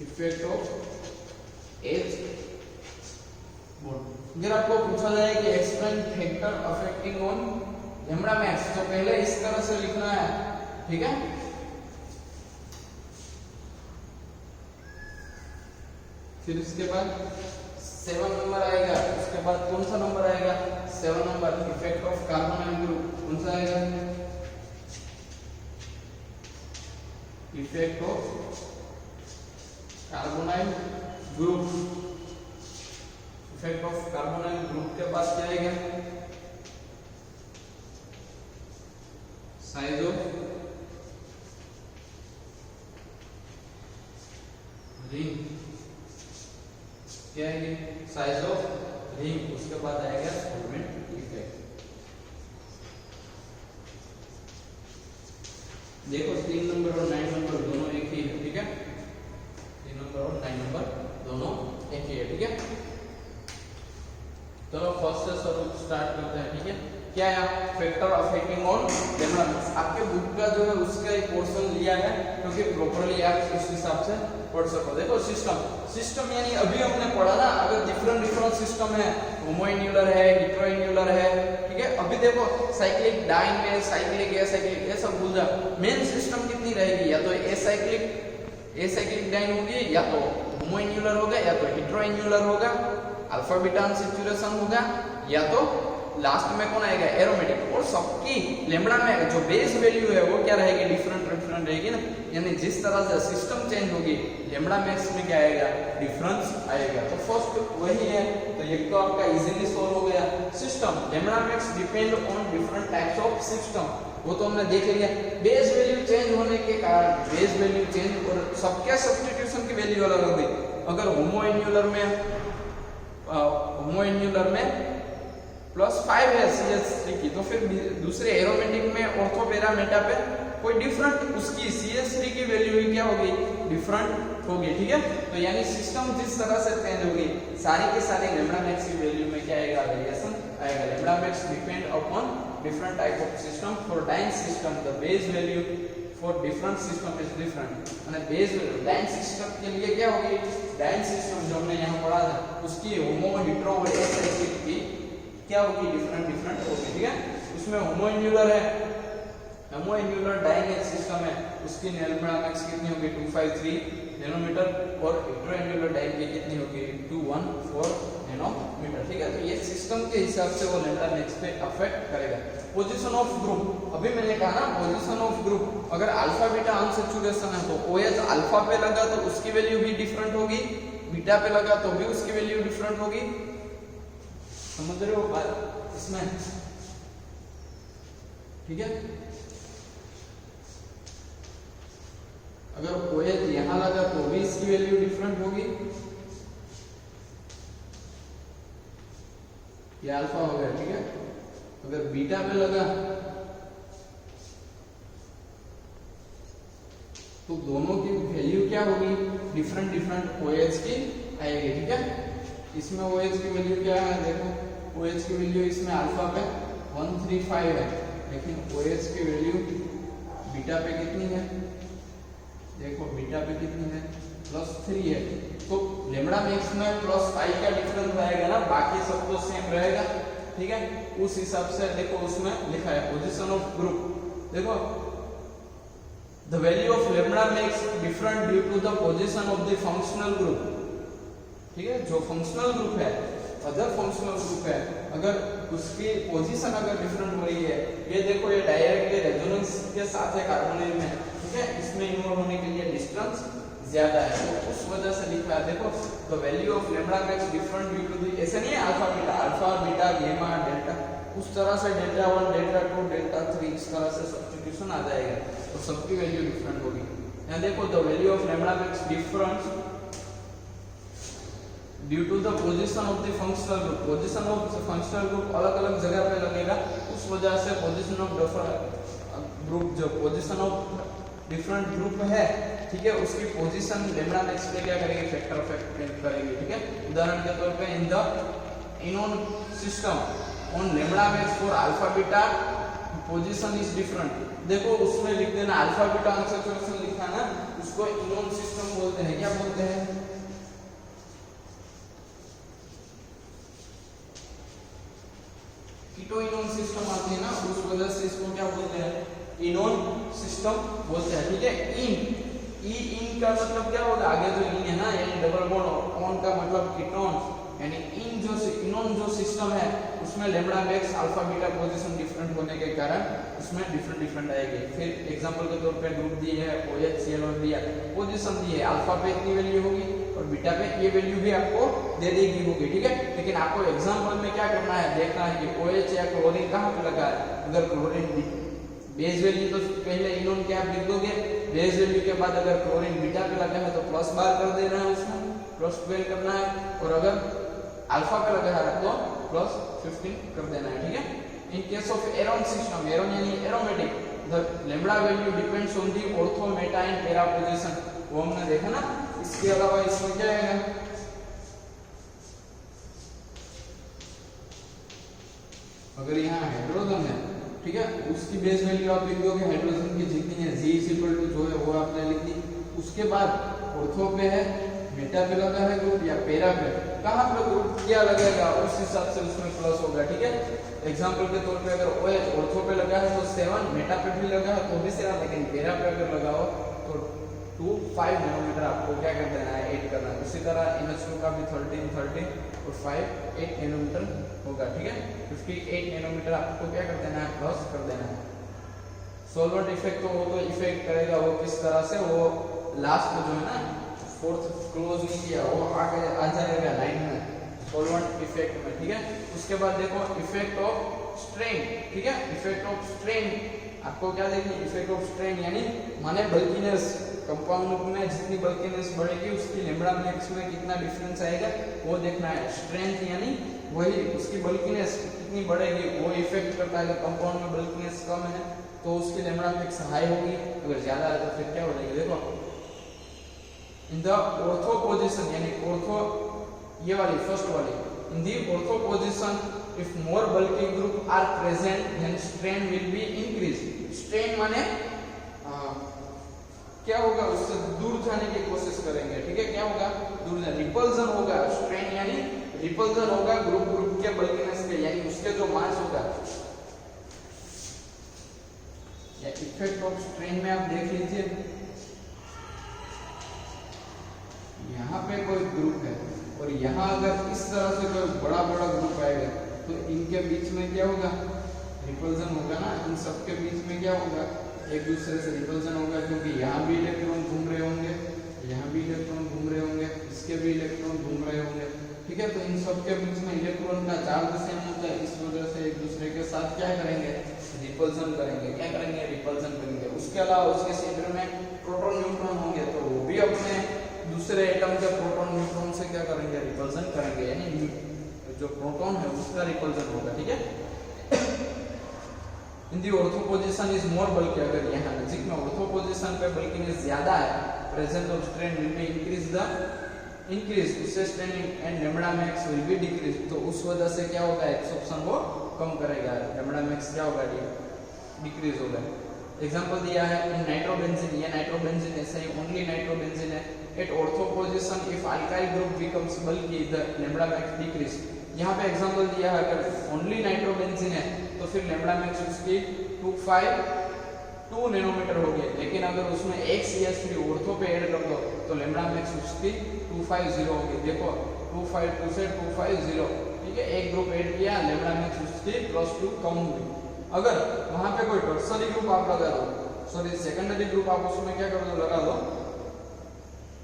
इफेक्ट ऑफ एच बॉन्ड। अगर आपको पूछा जाए कि explain factor affecting on lambda max, तो पहले इस तरह से लिखना है, ठीक है। फिर उसके बाद 7 नंबर आएगा, उसके बाद कौन सा नंबर आएगा 7 number, effect of carbonyl group, कौन सा आएगा effect of carbonyl group. Effect of carbonyl group के पास क्या आएगा साइज ऑफ रिंग, क्या आएगी साइज ऑफ रिंग। उसके बाद आएगा सॉल्वेंट इफेक्ट। देखो 3 नंबर और 9 नंबर दोनों एक ही है, ठीक है। 3 नंबर और 9 नंबर दोनों एक ही है, ठीक है। चलो फर्स्ट से शुरू स्टार्ट करते हैं, ठीक है। क्या है factor affecting on lambda max, आपके बुक का जो है उसका एक पोर्शन लिया है क्योंकि प्रॉपर्ली आप उस हिसाब से पढ़ सको। देखो सिस्टम यानी अभी हमने पढ़ा ना, अगर डिफरेंट सिस्टम है, होमोइन्युलर है, हेटेरोइन्युलर है, ठीक है। अभी देखो साइक्लिक डाइन में साइक्लिक एसाइक्लिक ये सब भूल जाओ। मेन सिस्टम कितनी रहेगी, या तो एसाइक्लिक डाइन होगी, या तो होमोइन्युलर होगा, या तो हेटेरोइन्युलर होगा, अल्फा बीटा अनसैचुरेशन होगा, या तो लास्ट में कौन आएगा एरोमेटिक। और सबकी लैम्बडा में जो बेस वैल्यू है वो क्या रहेगी डिफरेंट रहेगी ना, यानी जिस तरह से सिस्टम चेंज होगी लैम्बडा मैक्स में क्या आएगा डिफरेंस आएगा। तो फर्स्ट वही है, तो एक तो आपका इजीली सॉल्व हो गया। System lambda max depend on different types of system, वो तो हमने देख लिया। बेस वैल्यू चेंज होने के कारण बेस वैल्यू चेंज और सबके सब्स्टिट्यूशन की वैल्यू अलग हो गई। अगर होमोइन्युलर में +5 है CH3 की, तो फिर दूसरे एरोमेटिक में ऑर्थो पैरा मेटा पे कोई डिफरेंट उसकी CH3 की वैल्यू ही क्या होगी डिफरेंट होगी, ठीक है। तो यानी सिस्टम जिस तरह से चेंज होगी सारी के सारी लैम्बडा मैक्स की वैल्यू में क्या आएगा वेरिएशन आएगा। Lambda max depend upon different type of system. For diene system the base value for different system is different. અને बेस वैल्यू डाइन सिस्टम के लिए क्या होगी, डाइन सिस्टम जो हमने यहाँ पढ़ा था उसकी होमो हेटेरो और एसाइक्लिक की क्या होगी डिफरेंट होगी, ठीक है। उसमें होमोइन्युलर है, होमोइन्युलर डाइनेट सिस्टम है, उसकी लैम्बडा मैक्स कितनी होगी 253 नैनोमीटर, और हेटेरोइन्युलर डाइन की कितनी होगी 214 नैनोमीटर, ठीक है। तो ये सिस्टम के हिसाब से वो लैम्बडा मैक्स पे अफेक्ट करेगा। पोजीशन ऑफ ग्रुप, अभी मैंने कहा ना पोजीशन ऑफ ग्रुप, अगर अल्फा बीटा अनसैचुरेशन है तो OH अल्फा पे लगा तो उसकी वैल्यू भी डिफरेंट होगी, बीटा पे लगा तो भी उसकी वैल्यू डिफरेंट होगी, समझ रहे हो बात इसमें, ठीक है। अगर OH यहां लगा तो भी इसकी वैल्यू डिफरेंट होगी, ये अल्फा हो गया, ठीक है। अगर बीटा पे लगा तो दोनों की वैल्यू क्या होगी डिफरेंट OH की आएगी, ठीक है। इसमें OH की वैल्यू क्या है, देखो OH की वैल्यू इसमें अल्फा पे 135 है, लेकिन OH की वैल्यू बीटा पे कितनी है, देखो बीटा पे कितनी है +3 है। तो लैम्बडा मैक्स में +5 का डिफरेंस आएगा ना, बाकी सब तो सेम रहेगा, ठीक है। उस हिसाब से देखो उसमें लिखा है पोजीशन ऑफ ग्रुप, देखो the value of lambda max different due to the position of the functional group, ठीक है। जो फंक्शनल ग्रुप है अदर फंक्शनल ग्रुप है, अगर उसकी पोजीशन अगर डिफरेंट हो रही है, ये देखो ये डायरेक्टली रेजोनेंस के साथ है कार्बोनिल में, ठीक है। इसमें इन्वॉल्व होने के लिए डिस्टेंस ज्यादा है, तो उस वजह से लिखा है। देखो the value of lambda max different due to the, ऐसे नहीं है अल्फा बीटा गामा डेल्टा, उस तरह से डेल्टा 1 डेल्टा 2 डेल्टा 3 इस तरह से सब्स्टिट्यूशन आ जाएगा, तो सबकी वैल्यू डिफरेंट होगी। यहां देखो the value of lambda max different due to the position of the functional group, position of the functional group अलग-अलग जगह पे लगेगा, उस वजह से पोजीशन ऑफ ग्रुप जो पोजीशन ऑफ डिफरेंट ग्रुप है, ठीक है, उसकी पोजीशन लैम्बडा मैक्स पे क्या करेगी फैक्टर अफेक्ट करेगी, ठीक है। उदाहरण के तौर पे in the इनोन system on lambda max for alpha beta position is different, देखो उसमें लिख देना अल्फा बीटा अनसैचुरेशन लिखा ना, उसको इनोन सिस्टम बोलते हैं, क्या बोलते हैं कीटो इनोन सिस्टम आती है ना, उस वजह से इसको क्या बोलते हैं, इनोन सिस्टम बोलते हैं। ठीक है, इन का मतलब क्या होगा, आगे जो इन है ना यानी डबल बॉन्ड, ऑन का मतलब कीटोन, यानी इनोन जो सिस्टम है उसमें lambda max alpha beta position different होने के कारण उसमें डिफरेंट आएगी। फिर एग्जांपल के तौर पे ग्रुप दी है OH CL दिया, पोजीशन दी है, अल्फा पे इतनी वैल्यू होगी और बीटा पे ये वैल्यू भी आपको दे देगी होगी। ठीक है, लेकिन आपको एग्जांपल में क्या करना है, देखना है कि OH या क्लोरीन कहाँ पे लगा है। अगर क्लोरीन बेस वैल्यू तो पहले इनोन के आप लिख दोगे, बेस वैल्यू के बाद अगर क्लोरीन बीटा पे लगा है तो प्लस बार कर देना है, उसमें प्लस 12 करना है, और अगर अल्फा पे लगा है तो प्लस 15 कर देना है। ठीक है, in case of arene system, arene यानी aromatic, the lambda value depends on the ortho meta and para position, वो हमने देखा ना। इसके अलावा इसमें क्या है, अगर यहाँ हाइड्रोजन है, ठीक है, उसकी बेस वैल्यू आप लिख दोगे हाइड्रोजन की जितनी है G जो है वो आपने लिख दी। उसके बाद ऑर्थो पे है, मेटा पे लगा है ग्रुप या पैरा पे, कहाँ पे ग्रुप क्या लगेगा उस हिसाब से उसमें प्लस होगा। ठीक है, एग्जांपल के तौर पे अगर OH ऑर्थो पे लगा है तो 7, मेटा पे भी लगा है तो भी 7, लेकिन पैरा पे अगर लगा हो तो 2-5 नैनोमीटर आपको क्या कर देना है, ऐड करना है। उसी तरह NH2 का भी 13 और 5 8 नैनोमीटर होगा। ठीक है, 58 नैनोमीटर आपको क्या कर देना है, प्लस कर देना है। सॉल्वेंट इफेक्ट तो वो तो इफेक्ट करेगा, वो किस तरह से, वो लास्ट जो है ना फोर्थ क्लोज नहीं किया वो आगे आ जाएगा लाइन में सॉल्वेंट इफेक्ट में। ठीक है, उसके बाद देखो इफेक्ट ऑफ स्ट्रेन। ठीक है, इफेक्ट ऑफ स्ट्रेन आपको क्या देखनी, इफेक्ट ऑफ स्ट्रेन यानी माने बल्कीनेस, कंपाउंड में जितनी बल्कीनेस बढ़ेगी उसकी लैम्बडा मैक्स में कितना डिफरेंस आएगा वो देखना है। स्ट्रेंथ यानी वही उसकी बल्कीनेस कितनी बढ़ेगी वो इफेक्ट करता है। अगर कंपाउंड में बल्कीनेस कम है तो उसकी लैम्बडा मैक्स हाई होगी, अगर ज्यादा है तो फिर क्या हो जाएगी, देखो इन द ऑर्थो पोजीशन, यानी ऑर्थो ये वाली फर्स्ट वाली, in the ortho position if more bulky group are present then strain will be increase. Strain माने क्या होगा, उससे दूर जाने की कोशिश करेंगे। ठीक है, क्या होगा, दूर जाने, रिपल्जन होगा। स्ट्रेन यानी रिपल्जन होगा ग्रुप के बल्कीनेस के, यानी उसके जो मास होगा। या इफेक्ट ऑफ स्ट्रेन में आप देख लीजिए, यहाँ पे कोई ग्रुप है और यहाँ अगर इस तरह से कोई बड़ा ग्रुप आएगा तो इनके बीच में क्या होगा, रिपल्जन होगा ना। इन सब के बीच में क्या होगा, एक दूसरे से रिपल्जन होगा, क्योंकि यहाँ भी इलेक्ट्रॉन घूम रहे होंगे, यहाँ भी इलेक्ट्रॉन घूम रहे होंगे, इसके भी इलेक्ट्रॉन घूम रहे होंगे। ठीक है, तो इन सब के बीच में इलेक्ट्रॉन का चार्ज सेम होता है, इस वजह से एक दूसरे के साथ क्या करेंगे, रिपल्जन करेंगे। क्या करेंगे, रिपल्जन करेंगे। उसके अलावा उसके सेंटर में प्रोटॉन न्यूट्रॉन होंगे तो वो भी अपने दूसरे एटम के प्रोटॉन न्यूट्रॉन से क्या करेंगे, रिपल्जन करेंगे, यानी जो प्रोटॉन है उसका रिपल्जन होगा। ठीक है, इन the ortho position is more बल्कि, अगर यहाँ नजीक में ऑर्थो पोजीशन पे बल्कीनेस ज्यादा है, presence of strain will be increase उससे strain and lambda max will be decrease. तो उस वजह से क्या होगा, एब्सॉर्प्शन को कम करेगा, लैम्बडा मैक्स क्या होगा, डिक्रीज होगा। एग्जांपल दिया है इन नाइट्रोबेंजीन, ये नाइट्रोबेंजीन ऐसे ही ओनली नाइट्रोबेंजीन है। At ortho position if alkyl group becomes bulky the lambda max decrease. यहाँ पे एग्जांपल दिया है अगर ओनली नाइट्रोबेंजीन है तो फिर लैम्बडा मैक्स उसकी 252 नैनोमीटर होगी, लेकिन अगर उसमें एक CH3 ऑर्थो पे ऐड कर दो तो लैम्बडा मैक्स उसकी 250 होगी। देखो 252 से 250, ठीक है, एक ग्रुप ऐड किया, लैम्बडा मैक्स उसकी +2 कम हुई। अगर वहां पे कोई टर्सरी ग्रुप आप लगा दो, सॉरी सेकेंडरी ग्रुप आप उसमें क्या कर दो, लगा दो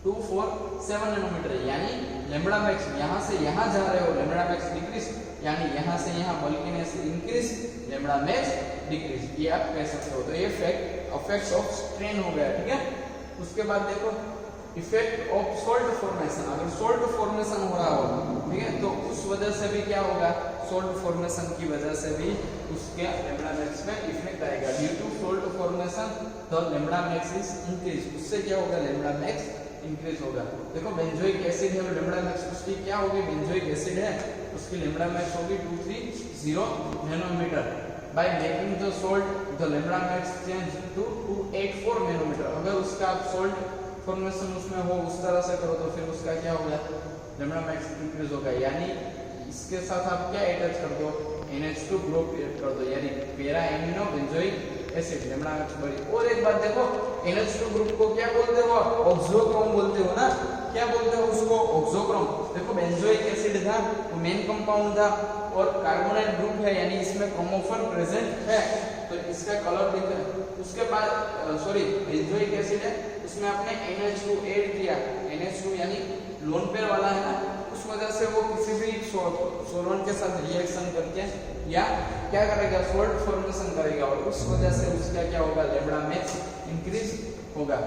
247 नैनोमीटर, यानी लैम्बडा मैक्स यहाँ से यहाँ जा रहे हो, लैम्बडा मैक्स डिक्रीज, यानी यहाँ से यहाँ bulkiness increase, lambda max decrease, ये आप कह सकते हो। तो ये इफेक्ट ऑफ स्ट्रेन हो गया। ठीक है, उसके बाद देखो इफेक्ट ऑफ सोल्ट फॉर्मेशन। अगर सोल्ट फॉर्मेशन हो रहा हो, ठीक है, तो उस वजह से भी क्या होगा, सोल्ट फॉर्मेशन की वजह से भी उसके लैम्बडा मैक्स में इफेक्ट आएगा। Due to salt formation the lambda max is increase, उससे क्या होगा, लैम्बडा मैक्स इंक्रीज होगा। देखो बेंजोइक एसिड है, लैम्बडा मैक्स उसकी क्या होगी, बेंजोइक एसिड है उसकी लैम्बडा मैक्स होगी 230 nanometer. By making the salt the lambda max change to 284 nanometer. अगर उसका सोल्ट फॉर्मेशन उसमें हो उस तरह से करो तो फिर उसका क्या होगा, लैम्बडा मैक्स इंक्रीज होगा। यानी इसके साथ आप क्या अटैच कर दो, NH2 ग्रुप क्रिएट कर दो, यानी para amino benzoic acid lambda max बड़ी। और एक बात देखो, NH2 ग्रुप को क्या बोलते हो? ऑक्सोक्रोम बोलते हो ना, क्या बोलते हो उसको? ऑक्सोक्रोम। देखो बेंजोइक एसिड था वो मेन कंपाउंड था और कार्बोनाइल ग्रुप है, यानी इसमें क्रोमोफोर प्रेजेंट है, तो इसका कलर दिख रहा है। उसके बाद सॉरी बेंजोइक एसिड है, उसमें आपने NH2 ऐड किया, NH2 यानी लोन पेयर वाला है ना, उस वजह से वो किसी भी सॉल्वेंट के साथ रिएक्शन करके या क्या करेगा, सॉल्ट फॉर्मेशन करेगा, और उस वजह से उसका क्या होगा, लैम्बडा मैक्स इंक्रीज होगा।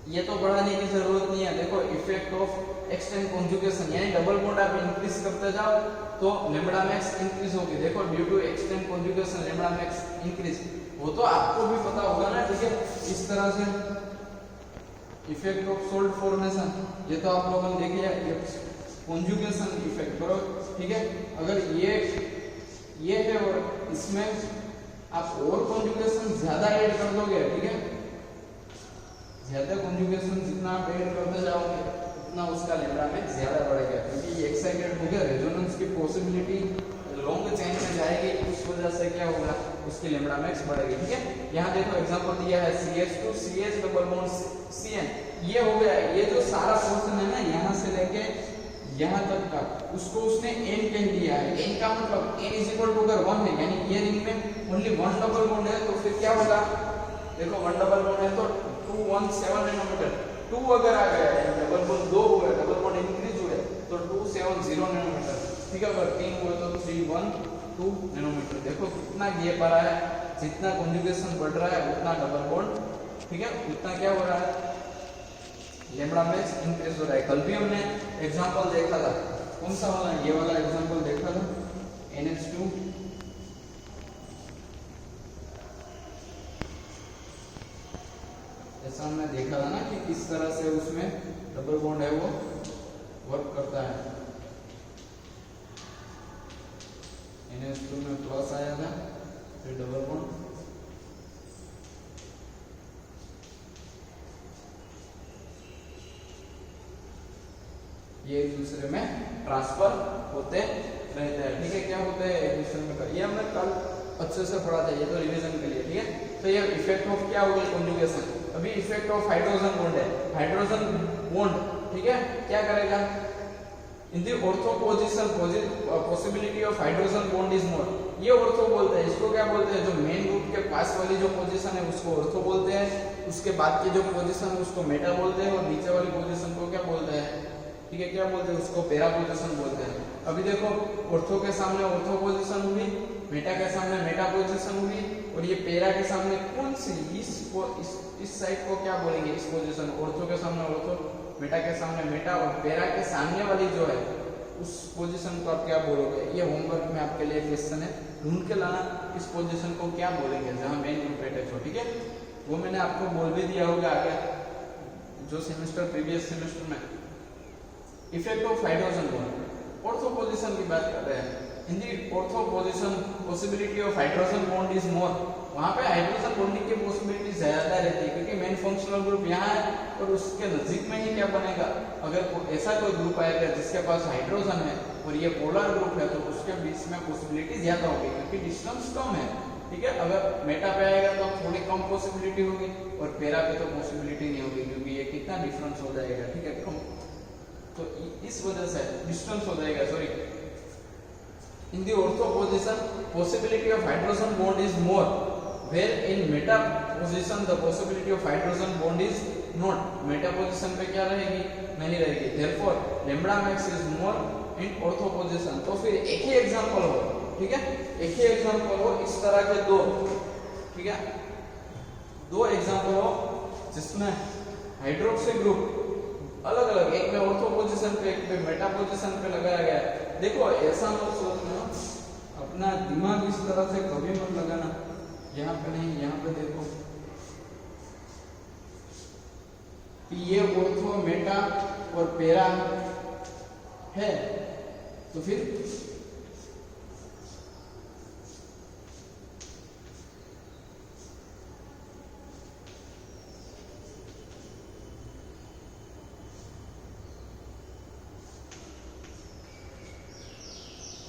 ये तो बढ़ाने की जरूरत नहीं है। देखो इफेक्ट ऑफ एक्सटेंड कॉन्जुगेशन, यानी डबल बॉन्ड आप इंक्रीज करते जाओ तो लैम्बडा मैक्स इंक्रीज होगी। देखो due to extend conjugation lambda max increase, वो तो आपको भी पता होगा ना, ठीक है। इस तरह से इफेक्ट ऑफ सॉल्ट फॉर्मेशन, ये तो आप लोगों ने देखा है, कॉन्जुगेशन इफेक्ट करो, ठीक है। अगर ये है और इसमें आप और कॉन्जुगेशन ज्यादा ऐड कर दोगे, ठीक है, ज्यादा कॉन्जुगेशन जितना आप ऐड करते जाओगे उतना उसका लैम्बडा मैक्स ज्यादा बढ़ेगा, क्योंकि ये एक्साइटेड हो गया, रेजोनेंस की पॉसिबिलिटी लॉन्ग चेन में जाएगी, उस वजह से क्या होगा, उसकी लैम्बडा मैक्स बढ़ेगी, ठीक है। यहाँ देखो एग्जांपल दिया है CH2 CH double bond CN, ये हो गया, ये जो सारा पोर्शन है ना यहाँ से लेके यहाँ तक का, उसको उसने n कह दिया है। n का मतलब n इज इक्वल टू अगर 1 है, यानी ये रिंग में ओनली 1 डबल बॉन्ड है, तो फिर क्या होगा, देखो 1 डबल बॉन्ड है तो 217 नैनोमीटर, 2 अगर आ गया है, डबल बॉन्ड 2 हुआ, डबल बॉन्ड इंक्रीज हुए तो 270 नैनोमीटर, ठीक है। अगर 3 हुए तो 312 नैनोमीटर। देखो कितना गैप आ रहा है, जितना कॉन्जुगेशन बढ़ रहा है उतना डबल बॉन्ड, ठीक है, उतना क्या हो रहा है, लैम्बडा मैक्स इंक्रीज हो रहा है। कल भी हमने एग्जांपल देखा था, कौन सा वाला, ये वाला एग्जांपल देखा था, NH2 ऐसा हमने देखा था ना कि किस तरह से उसमें डबल बॉन्ड है वो वर्क करता है। NH2 में प्लस आया था, फिर डबल बॉन्ड, ये एक दूसरे में ट्रांसफर होते रहते हैं, ठीक है। क्या होते हैं एक दूसरे में, ये हमने कल अच्छे से पढ़ा था, ये तो रिवीजन के लिए, ठीक है। तो ये इफेक्ट ऑफ क्या हो गया, कॉन्जुगेशन। अभी इफेक्ट ऑफ हाइड्रोजन बॉन्ड है, हाइड्रोजन बॉन्ड, ठीक है, क्या करेगा, in the ortho position possibility of hydrogen bond is more, ये ऑर्थो बोलते हैं। इसको क्या बोलते हैं, जो मेन ग्रुप के पास वाली जो पोजीशन है उसको ऑर्थो बोलते हैं, उसके बाद की जो पोजीशन है उसको मेटा बोलते हैं, और नीचे वाली पोजीशन को क्या बोलते हैं, ठीक है, क्या बोलते हैं उसको, पैरा पोजीशन बोलते हैं। अभी देखो ऑर्थो के सामने ऑर्थो पोजीशन हुई, मेटा के सामने मेटा पोजीशन हुई, और ये पैरा के सामने कौन सी, इस साइड को क्या बोलेंगे, इस पोजीशन, ऑर्थो के सामने ऑर्थो, मेटा के सामने मेटा, और पैरा के सामने वाली जो है उस पोजीशन को आप क्या बोलोगे। ये होमवर्क में आपके लिए क्वेश्चन है, ढूंढ के लाना इस पोजीशन को क्या बोलेंगे जहां मेन ग्रुप अटैच हो, ठीक है। वो मैंने आपको बोल भी दिया होगा आगे, जो सेमेस्टर प्रीवियस सेमेस्टर में effect of hydrogen bond, ortho position की बात कर रहे हैं। In the ortho position possibility of hydrogen bond is more, वहां पे हाइड्रोजन बॉन्डिंग की पॉसिबिलिटी ज्यादा रहती है, क्योंकि मेन फंक्शनल ग्रुप यहाँ है और उसके नजदीक में ही क्या बनेगा, अगर ऐसा कोई ग्रुप आएगा जिसके पास हाइड्रोजन है और ये पोलर ग्रुप है, तो उसके बीच में पॉसिबिलिटी ज्यादा होगी, क्योंकि डिस्टेंस कम है, ठीक है। अगर मेटा पे आएगा तो थोड़ी कम पॉसिबिलिटी होगी, और पैरा पे तो पॉसिबिलिटी नहीं होगी, क्योंकि ये कितना डिफरेंस हो जाएगा, ठीक है, कम, तो इस वजह से डिस्टेंस हो जाएगा, sorry. In the ortho position possibility of hydrogen bond is more, where in meta position the possibility of hydrogen bond is not, meta position पे क्या रहेगी, नहीं रहेगी, therefore lambda max is more in ortho position. तो फिर एक ही example हो, ठीक है, एक ही एग्जांपल हो, इस तरह के दो, ठीक है, दो एग्जांपल हो जिसमें हाइड्रोक्सी ग्रुप अलग अलग, एक में ऑर्थो पोजीशन पे, एक पे मेटा पोजीशन पे लगाया गया है। देखो ऐसा मत सोचना, अपना दिमाग इस तरह से कभी मत लगाना, यहाँ पे नहीं, यहाँ पे देखो कि ये ऑर्थो मेटा और पैरा है, तो फिर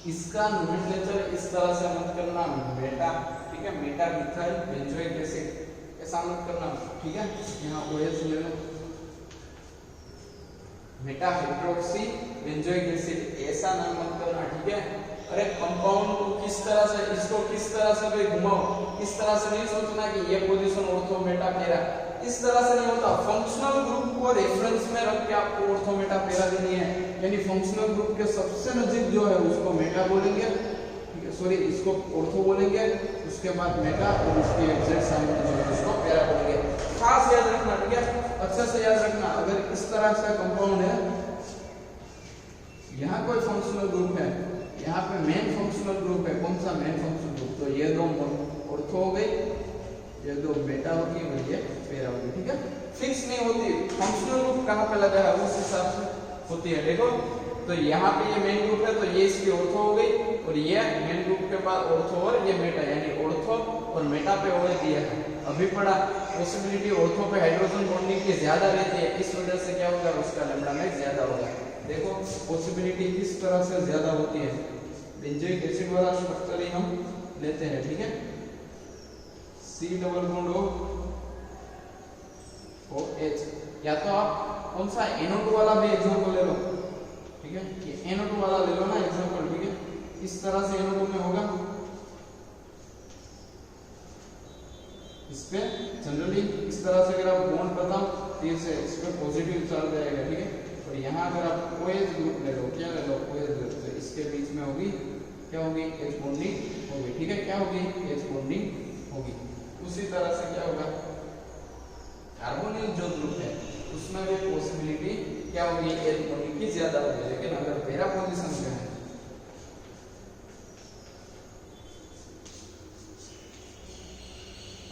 इसका नोमेनक्लेचर इस तरह से मत करना मेटा, ठीक है, मेटा मिथाइल बेंजोइक एसिड ऐसा मत करना, ठीक है। यहाँ OH ले लो, मेटा हाइड्रोक्सी बेंजोइक एसिड ऐसा नाम मत करना, ठीक है। अरे कंपाउंड को किस तरह से, इसको किस तरह से भी घुमाओ, इस तरह से नहीं सोचना कि ये पोजीशन ऑर्थो मेटा पैरा, इस तरह से नहीं होता। फंक्शनल ग्रुप को रेफरेंस में रख के आपको ऑर्थो मेटा पैरा देनी है, यानी फंक्शनल ग्रुप के सबसे नजदीक जो है उसको मेटा बोलेंगे, ठीक है, सॉरी इसको ऑर्थो बोलेंगे, उसके बाद मेटा और उसके एग्जैक्ट सामने जो है उसको पैरा बोलेंगे। खास याद रखना, ठीक है, अच्छे से याद रखना। अगर इस तरह से कंपाउंड है, यहाँ कोई फंक्शनल ग्रुप है, यहाँ पे मेन फंक्शनल ग्रुप है, कौन सा मेन फंक्शनल ग्रुप, तो ये दो ऑर्थो हो गई, ये दो बेटा होगी और ये पैरा होगी, ठीक है। फिक्स नहीं होती, फंक्शनल ग्रुप कहाँ पे लगा है उस हिसाब से होती है। देखो तो यहाँ पे ये मेन ग्रुप है, तो ये इसकी ऑर्थो हो गई, और ये मेन ग्रुप के बाद ऑर्थो और ये मेटा, यानी ऑर्थो और मेटा पे OH दिया है। अभी पढ़ा पॉसिबिलिटी ऑर्थो पे हाइड्रोजन बॉन्डिंग की ज्यादा रहती है, इस वजह से क्या होगा, उसका लैम्डा मैक्स ज्यादा होगा। देखो पॉसिबिलिटी किस तरह से ज्यादा होती है, बेंजोइक एसिड वाला स्ट्रक्चर ही हम लेते हैं, ठीक है। C डबल बॉन्ड OH, या तो आप कौन सा NO2 वाला भी एग्जांपल ले लो, ठीक है, ये NO2 वाला ले लो ना एग्जांपल, ठीक है। इस तरह से NO2 में होगा, इस पे जनरली इस तरह से अगर आप बॉन्ड बताओ तो ये इस पे पॉजिटिव चार्ज आएगा, ठीक है। और यहाँ अगर आप OH ग्रुप ले लो, क्या ले लो, OH ग्रुप, तो इसके बीच में होगी क्या होगी, H बॉन्डिंग होगी, ठीक है। क्या होगी, H बॉन्डिंग होगी। उसी तरह से क्या होगा, कार्बोनिल जो ग्रुप है उसमें भी पॉसिबिलिटी क्या होगी, H बॉन्डिंग की ज्यादा होगी। लेकिन अगर पैरा पोजीशन पे है,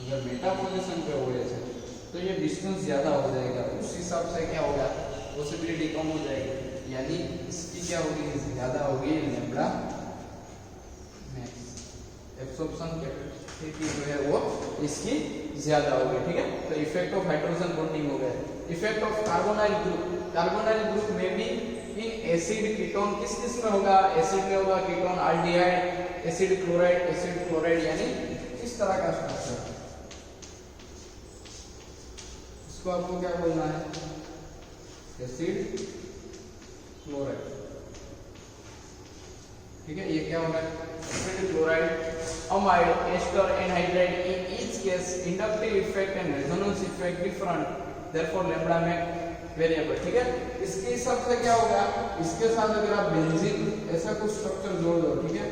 अगर मेटा पोजीशन पे OH है तो ये डिस्टेंस ज्यादा हो जाएगा, उस हिसाब से क्या होगा, पॉसिबिलिटी कम हो जाएगी, यानी इसकी क्या होगी, ज्यादा होगी लैम्डा मैक्स, एब्सॉर्प्शन कैपेसिटी जो है वो इसकी ज्यादा होगी, ठीक है। तो इफेक्ट ऑफ हाइड्रोजन बॉन्डिंग हो गया। Effect of carbonyl group, carbonyl group में भी इन एसिड कीटोन किस में होगा, एसिड में होगा कीटोन आल्डिहाइड, एसिड क्लोराइड, यानी इस तरह का स्ट्रक्चर। इसको आपको क्या बोलना है, एसिड क्लोराइड, ठीक है। ये क्या होगा, acid chloride, amide, ester, anhydride, in each case inductive effect and resonance effect different, therefore lambda max variable, ठीक है। इसके हिसाब से क्या होगा, इसके साथ अगर आप बेंजीन ऐसा कुछ स्ट्रक्चर जोड़ दो, ठीक है,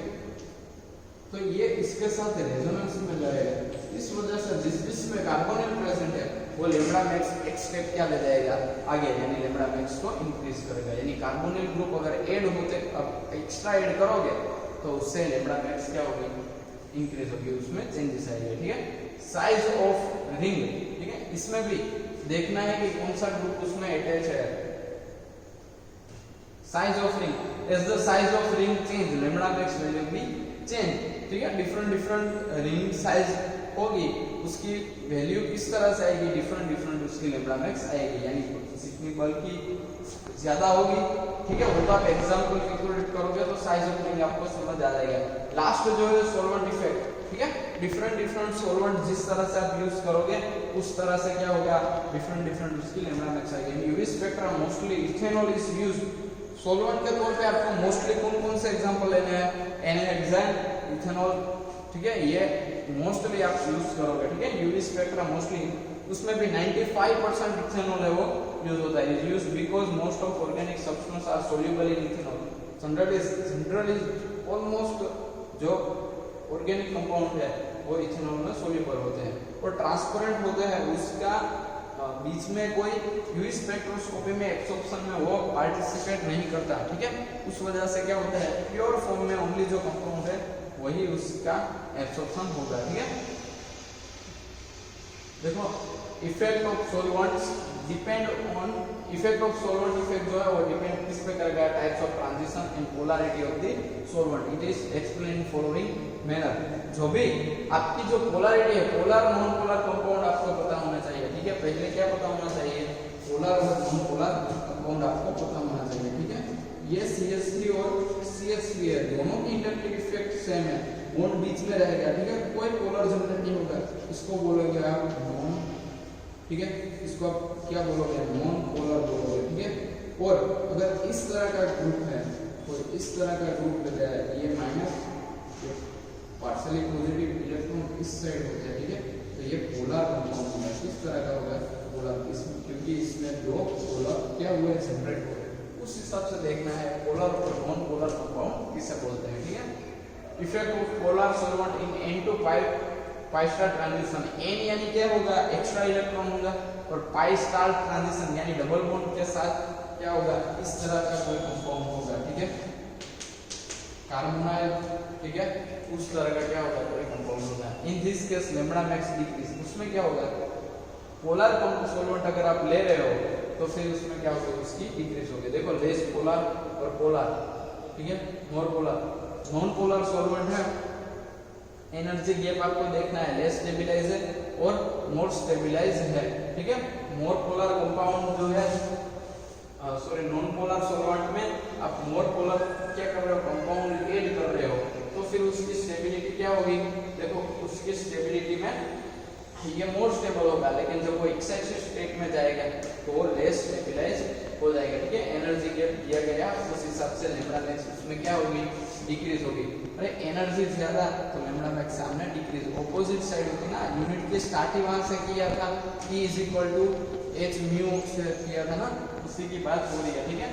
तो ये इसके साथ रेजोनेंस में जाएगा, इस वजह से जिसमें कार्बोनिल प्रेजेंट है वो लैम्डा मैक्स एक स्टेप क्या ले जाएगा आगे, यानी लैम्डा मैक्स को इंक्रीज करेगा। यानी कार्बोनिल ग्रुप अगर ऐड होते, अब एक्स्ट्रा ऐड करोगे तो उससे लैम्डा मैक्स क्या होगी, इंक्रीज होगी, उसमें चेंजेस आएंगे, ठीक है। साइज ऑफ रिंग, ठीक है, इसमें भी देखना है कि कौन सा ग्रुप उसमें अटैच है। Size of ring, as the size of ring change lambda max value भी चेंज, ठीक है। डिफरेंट रिंग साइज होगी, उसकी वैल्यू किस तरह से आएगी, डिफरेंट उसकी लैम्डा मैक्स आएगी, यानी जितनी बल्कि ज्यादा होगी, ठीक है। वो तो आप एग्जांपल कैलकुलेट करोगे तो साइज ऑफ रिंग आपको समझ आ जाएगा। लास्ट जो है सॉल्वेंट इफेक्ट, ठीक है, डिफरेंट सॉल्वेंट जिस तरह से आप यूज करोगे उस तरह से क्या होगा, डिफरेंट उसकी लैम्डा मैक्स आएगी। UV spectrum mostly ethanol is used solvent के तौर पे, आपको मोस्टली कौन से एग्जांपल लेने हैं, एनहेक्सेन, इथेनॉल, ठीक है, ये मोस्टली आप यूज करोगे, ठीक है। यूवी स्पेक्ट्रम मोस्टली उसमें भी 95% इथेनॉल है वो यूज होता है, is used because most of organic substance are soluble in ethanol. Generally almost जो ऑर्गेनिक कंपाउंड है वो इथेनॉल में सोल्यूबल होते हैं और ट्रांसपेरेंट होते हैं, उसका बीच में कोई यूवी स्पेक्ट्रोस्कोपी में एब्सॉर्प्शन में वो पार्टिसिपेट नहीं करता, ठीक है। उस वजह से क्या होता है, प्योर फॉर्म में ओनली जो कंपाउंड है वही उसका एब्सॉर्प्शन होगा, ठीक है। देखो effect of solvents depend on, effect of solvent effect जो है वो डिपेंड किस पे करेगा, types of transition and polarity of the solvent. It is explain in following manner. जो भी आपकी जो पोलैरिटी है, पोलर नॉन पोलर कंपाउंड आपको पता होना चाहिए, ठीक है। पहले क्या पता होना चाहिए, पोलर और नॉन पोलर कंपाउंड आपको पता होना चाहिए, ठीक है। ये CH3 और CH3 है, दोनों की इंटरनल इफेक्ट सेम है, बॉन्ड बीच में रहेगा, ठीक है, कोई पोलर जनरेट नहीं होगा, इसको बोलोगे आप नॉन, ठीक है, इसको आप क्या बोलोगे, नॉन पोलर बोलोगे, ठीक है। और अगर इस तरह का ग्रुप है, और इस तरह का ग्रुप लेता है, ये माइनस पार्शियली पॉजिटिव इलेक्ट्रॉन इस साइड होता है, ठीक है, तो ये पोलर कंपाउंड होगा, इस तरह का होगा पोलर, इसमें क्योंकि इसमें दो पोलर क्या हुए जनरेट हुए, उस हिसाब से देखना है पोलर और नॉन पोलर कंपाउंड किसे बोलते हैं, ठीक है। Effect of polar solvent in n to pi star transition, n यानी क्या होगा, एक्स्ट्रा इलेक्ट्रॉन होगा, और पाई स्टार ट्रांजिशन यानी डबल बॉन्ड के साथ क्या होगा, इस तरह का कोई कंपाउंड होगा, ठीक है, कार्बोनाइल, ठीक है, उस तरह का क्या होगा, कोई कंपाउंड होगा। In this case lambda max decrease, उसमें क्या होगा, पोलर सॉल्वेंट अगर आप ले रहे हो तो फिर उसमें क्या होगा, उसकी डिक्रीज होगी। देखो लेस पोलर और पोलर, ठीक है, more polar, non polar solvent है, एनर्जी गैप आपको देखना है, लेस स्टेबलाइज है और मोर स्टेबलाइज है, ठीक है। मोर पोलर कंपाउंड जो है, सॉरी नॉन पोलर सॉल्वेंट में आप मोर पोलर क्या कर रहे हो, कंपाउंड ऐड कर रहे हो, तो फिर उसकी स्टेबिलिटी क्या होगी, देखो उसकी स्टेबिलिटी में ये मोर स्टेबल होगा, लेकिन जब वो एक्साइटेड स्टेट में जाएगा तो वो लेस स्टेबलाइज हो जाएगा, ठीक है। एनर्जी गैप दिया गया उस हिसाब से लैम्बडा मैक्स उसमें क्या होगी, डिक्रीज होगी। अरे एनर्जी ज्यादा तो लैम्बडा मैक्स सामने डिक्रीज, ऑपोजिट साइड होती ना, यूनिट की स्टार्टिंग वहां से किया था, E = h म्यू से किया था ना, उसी की बात हो रही है, ठीक है।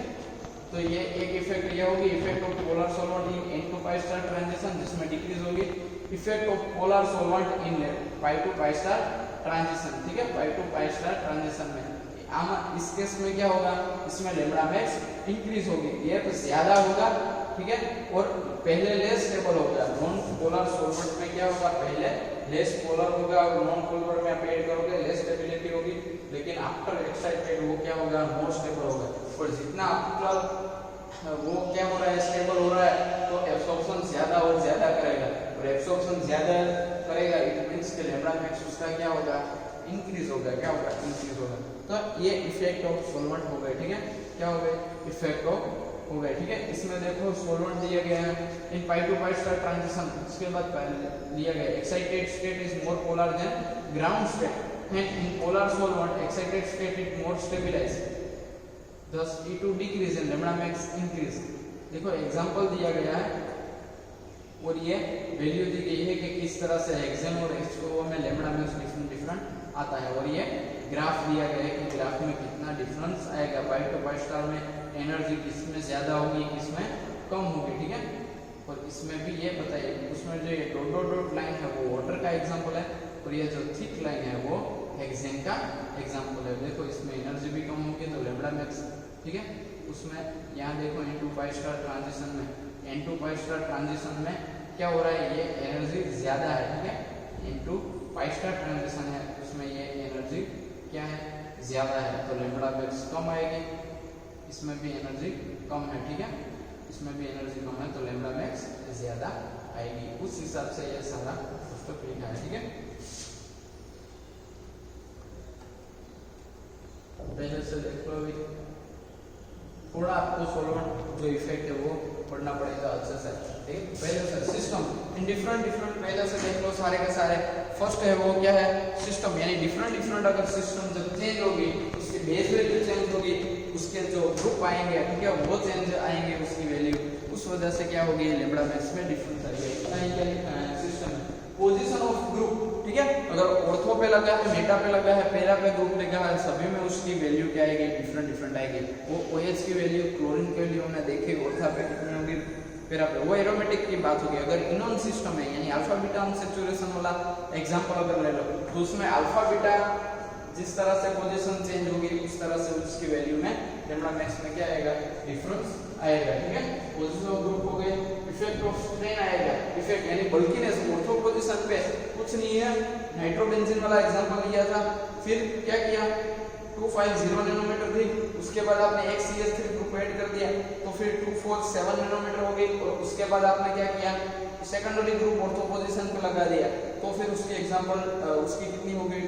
तो ये एक इफेक्ट ये होगी, effect of polar solvent in n to pi star transition, जिसमें डिक्रीज होगी। Effect of polar solvent in pi to pi star transition, ठीक है, pi to pi star transition में इस केस में क्या होगा, इसमें लैम्बडा मैक्स इंक्रीज होगी, ये तो ज्यादा होगा, ठीक है, और पहले लेस स्टेबल होगा। नॉन पोलर सॉल्वेंट में क्या होगा, पहले लेस पोलर होगा और नॉन पोलर में आप ऐड करोगे लेस स्टेबिलिटी होगी, लेकिन आफ्टर एक्साइटेड वो क्या होगा, मोर स्टेबल होगा। और जितना आफ्टर वो क्या हो रहा है, स्टेबल हो रहा है, तो एब्सॉर्प्शन ज्यादा और ज्यादा करेगा, और एब्सॉर्प्शन ज्यादा करेगा, इट मींस कि लैम्बडा मैक्स उसका क्या होगा, इंक्रीज होगा, क्या होगा, इंक्रीज होगा। तो ये इफेक्ट ऑफ सॉल्वेंट हो गए, ठीक है, क्या हो गए, इफेक्ट ऑफ हो गए, ठीक है। इसमें देखो सॉल्वेंट दिया गया है in pi to pi star transition, उसके बाद लिया गया excited state is more polar than ground state, and in polar solvent excited state is more stabilized, thus E2 decrease and lambda max increase. देखो example दिया गया है और ये वैल्यू दी गई है कि किस तरह से हेक्सेन और H2O में लैम्बडा मैक्स डिफरेंट आता है, और ये ग्राफ दिया गया है कि ग्राफ में कितना डिफरेंस आएगा, pi to pi स्टार में एनर्जी किसमें ज्यादा होगी, किसमें कम होगी, ठीक है। और इसमें भी ये बताइए, उसमें जो ये डॉट डॉट डॉट लाइन है वो वाटर का एग्जांपल है, और ये जो थिक लाइन है वो हेक्सेन का एग्जांपल है। देखो इसमें एनर्जी भी कम होगी तो लैम्बडा मैक्स, ठीक है। उसमें यहाँ देखो n to pi star transition में, n to pi star transition में क्या हो रहा है, ये एनर्जी ज्यादा है, ठीक है, n to pi star transition है, उसमें ये एनर्जी क्या है, ज्यादा है, तो लैम्बडा मैक्स कम आएगी। इसमें भी एनर्जी कम है, ठीक है, इसमें भी एनर्जी कम है, तो लैम्बडा मैक्स ज्यादा आएगी। उस हिसाब से ये सारा पुस्तक लिखा है, ठीक है। पहले से देख लो, अभी थोड़ा आपको सॉल्वेंट जो इफेक्ट है वो पढ़ना पड़ेगा अच्छे से, ठीक है। पहले से सिस्टम इन डिफरेंट पहले से देख लो सारे के सारे। फर्स्ट है वो क्या है, सिस्टम, यानी डिफरेंट अगर सिस्टम जब चेंज होगी, उसकी बेस वैल्यू चेंज होगी, उसके जो ग्रुप आएंगे, ठीक है, वो चेंज आएंगे उसकी वैल्यू, उस वजह से क्या होगी, लैम्बडा मैक्स में डिफरेंस आएगा। इतना ही क्या लिखना है, सिस्टम पोजीशन ऑफ ग्रुप, ठीक है। अगर ऑर्थो पे लगा है, मेटा पे लगा है, पैरा पे ग्रुप लगा है, सभी में उसकी वैल्यू क्या आएगी, डिफरेंट आएगी। वो OH की वैल्यू, क्लोरीन की वैल्यू हमने देखी, ऑर्था पे कितनी होगी, पैरा पे, वो एरोमेटिक की बात होगी। अगर इनोन सिस्टम है, यानी अल्फा बीटा अनसैचुरेशन वाला एग्जांपल अगर ले लो, तो उसमें अल्फा बीटा जिस तरह से पोजीशन चेंज होगी, उस तरह से उसकी वैल्यू में लैम्बडा मैक्स में क्या आएगा, डिफरेंस आएगा, ठीक है। पोजीशन ऑफ ग्रुप हो गए, इफेक्ट ऑफ स्ट्रेन आएगा, इफेक्ट यानी बल्कीनेस, ऑर्थो पोजीशन पे कुछ नहीं है, नाइट्रोबेंजीन वाला एग्जांपल लिया था, फिर क्या किया, 250 नैनोमीटर थी, उसके बाद आपने एक CH3 ग्रुप ऐड कर दिया, तो फिर 247 नैनोमीटर हो गई, और उसके बाद आपने क्या किया, सेकेंडरी ग्रुप ऑर्थो पोजीशन पे लगा दिया, तो फिर उसकी एग्जांपल उसकी कितनी हो गई,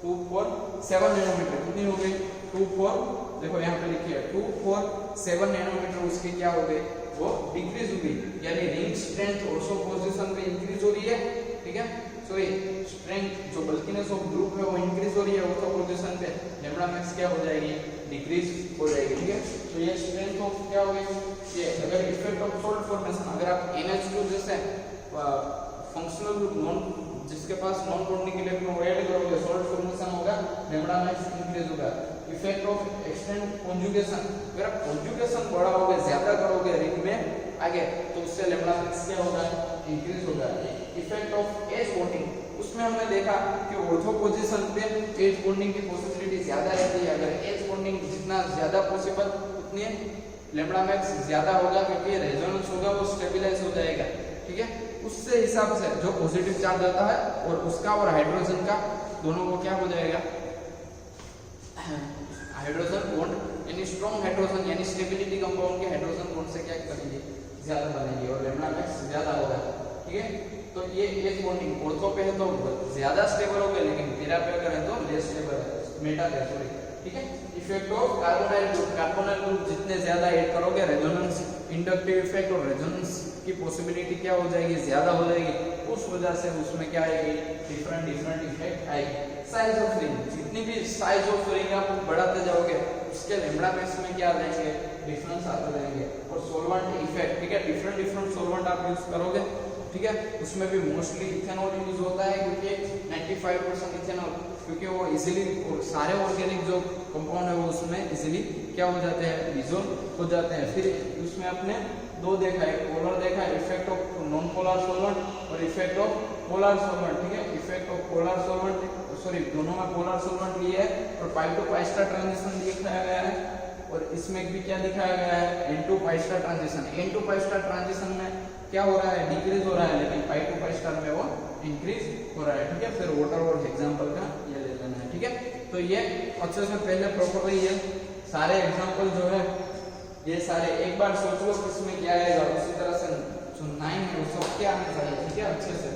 247 नैनोमीटर, कितनी हो गई, 24, देखो यहाँ पे लिखी है 247 नैनोमीटर, उसकी क्या हो गई वो डिक्रीज हुई, यानी रिंग स्ट्रेंथ ऑर्थो पोजीशन पे इंक्रीज हो रही है, ठीक है। सॉरी, स्ट्रेंथ जो बल्कीनेस ऑफ ग्रुप है वो इंक्रीज हो रही है ऑर्थो पोजीशन पे, लैम्बडा मैक्स क्या हो जाएगी, डिक्रीज हो जाएगी, ठीक है। तो ये स्ट्रेंथ ऑफ क्या हो गई, ये अगर इफेक्ट ऑफ सॉल्ट फॉर्मेशन, अगर आप NH2 जैसे फंक्शनल ग्रुप नॉन जिसके पास नॉन बॉन्डिंग इलेक्ट्रॉन ऐड करोगे, सॉल्ट फॉर्मेशन होगा, लैम्बडा मैक्स इंक्रीज होगा। इफेक्ट ऑफ एक्सटेंड कॉन्जुगेशन, अगर आप कॉन्जुगेशन बढ़ाओगे, ज्यादा करोगे रिंग में आगे, तो उससे लैम्बडा मैक्स क्या होगा, इंक्रीज होगा। इफेक्ट ऑफ एज बॉन्डिंग, उसमें हमने देखा कि ऑर्थो पोजीशन पे एज बॉन्डिंग की पॉसिबिलिटी ज्यादा रहती है, अगर एज बॉन्डिंग जितना ज्यादा पॉसिबल उतनी लैम्बडा मैक्स ज्यादा होगा, क्योंकि रेजोनेंस होगा वो स्टेबलाइज हो जाएगा, ठीक है। उससे हिसाब से जो पॉजिटिव चार्ज आता है और उसका और हाइड्रोजन का दोनों को क्या हो जाएगा, हाइड्रोजन बॉन्ड यानी स्ट्रॉन्ग हाइड्रोजन यानी स्टेबिलिटी कंपाउंड के हाइड्रोजन बॉन्ड से क्या करेंगे, ज्यादा बनेंगे और लैम्बडा मैक्स ज्यादा होगा, ठीक है। तो ये एज बॉन्डिंग ऑर्थो पे है तो ज्यादा स्टेबल हो गया, लेकिन पेरा पे अगर है तो लेस स्टेबल है, मेटा पे सॉरी, ठीक है। Effect of carbonyl group, carbonyl group जितने ज्यादा ऐड करोगे, रेजोनेंस इंडक्टिव इफेक्ट और रेजोनेंस की पॉसिबिलिटी क्या हो जाएगी, ज्यादा हो जाएगी, उस वजह से उसमें क्या आएगी, डिफरेंट इफेक्ट आएगी। साइज ऑफ रिंग, जितनी भी साइज ऑफ रिंग आप बढ़ाते जाओगे उसके लैम्बडा मैक्स में क्या रहेंगे, डिफरेंस आते रहेंगे। और सोलवेंट इफेक्ट, ठीक है, डिफरेंट सोलवेंट आप यूज करोगे, ठीक है, उसमें भी मोस्टली इथेनॉल यूज होता है, क्योंकि 95% इथेनॉल, क्योंकि वो इजीली सारे ऑर्गेनिक जो कंपाउंड है वो उसमें इजीली क्या हो जाते हैं, डिसॉल्व हो जाते हैं। फिर उसमें अपने दो देखा है, पोलर देखा है, effect of non polar solvent और इफेक्ट ऑफ पोलर सॉल्वेंट, ठीक है। Effect of polar solvent, sorry दोनों में पोलर सॉल्वेंट लिए है और पाई टू पाई स्टार ट्रांजिशन दिखाया गया है, और इसमें भी क्या दिखाया गया है, N to pi star transition. N to pi star transition में क्या हो रहा है, डिक्रीज हो रहा है, लेकिन पाई टू पाई स्टार में वो इंक्रीज हो रहा है, ठीक है। फिर वाटर और एग्जांपल का ये ले लेना है, ठीक है। तो ये अच्छे से पहले प्रॉपरली ये सारे एग्जांपल जो है ये सारे एक बार सोच लो किसमें क्या आएगा, उसी तरह से जो 9 है उसको क्या आना चाहिए, ठीक है, अच्छे से।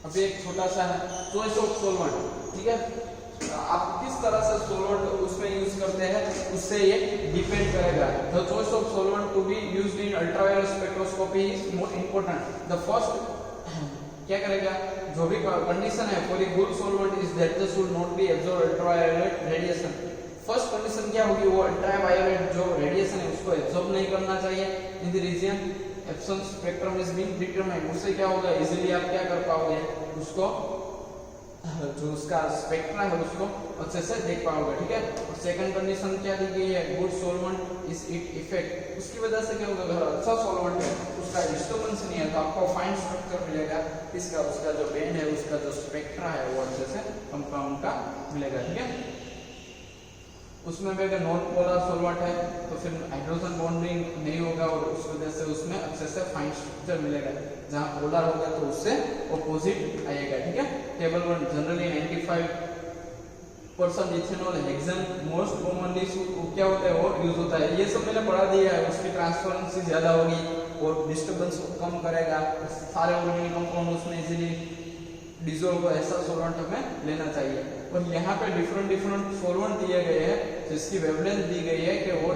अभी एक छोटा सा चॉइस ऑफ सोलवेंट, ठीक है, आप किस तरह से सोलवेंट उसमें यूज करते हैं उससे ये डिपेंड करेगा। The choice of solvent to be used in ultraviolet spectroscopy is more important. The first क्या करेगा, जो भी कंडीशन है for a good solvent is that they should not be absorb ultraviolet radiation. First condition क्या होगी, वो ultraviolet जो radiation है उसको एब्जॉर्ब नहीं करना चाहिए in the region absence spectrum is being determined. उससे क्या होगा, इजीली आप क्या कर पाओगे, उसको जो उसका स्पेक्ट्रम है उसको अच्छे से देख पाओगे, ठीक है। और सेकंड कंडीशन क्या दी गई है, good solvent is it effect. उसकी वजह से क्या होगा, अगर अच्छा सोलवेंट है उसका डिस्टर्बेंस नहीं है तो आपको फाइन स्ट्रक्चर मिलेगा, इसका उसका जो बेंड है उसका जो स्पेक्ट्रा है वो अच्छे से कंपाउंड का मिलेगा, ठीक है। उसमें भी अगर नॉन पोलर सोलवेंट है तो फिर हाइड्रोजन बॉन्डिंग नहीं होगा और उस वजह से उसमें अच्छे से फाइन स्ट्रक्चर मिलेगा। जहां पोलर होगा तो उससे ऑपोजिट आएगा, ठीक है। Table 1 generally 95% ethanol hexane most commonly क्या होता है वो यूज होता है। ये सब मैंने पढ़ा दिया है, उसकी ट्रांसपेरेंसी ज्यादा होगी और डिस्टर्बेंस कम करेगा, सारे ऑर्गेनिक कंपाउंड उसमें इजीली डिसॉल्व, ऐसा सोलवेंट हमें लेना चाहिए। और यहाँ पे डिफरेंट सोलवेंट दिए गए हैं जिसकी वेवलेंथ दी गई है कि वो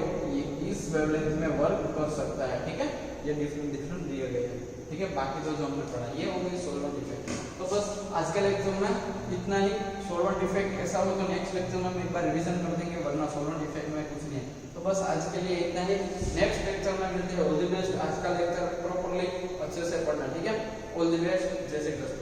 इस वेवलेंथ में वर्क कर सकता है, ठीक है। ये डिफरेंट दिए गए हैं, ठीक है। बाकी तो जो हमने पढ़ा ये हो गई सोलवेंट इफेक्ट। तो बस आज के लेक्चर में इतना ही। सोलवेंट इफेक्ट कैसा हो तो नेक्स्ट लेक्चर में हम एक बार रिवीजन कर देंगे, वरना सोलवेंट इफेक्ट में कुछ नहीं है। तो बस आज के लिए इतना ही, नेक्स्ट लेक्चर में मिलते हैं। All the best. आज का लेक्चर प्रॉपर्ली अच्छे से पढ़ना, ठीक है। ऑल द बेस्ट, जय श्री कृष्ण।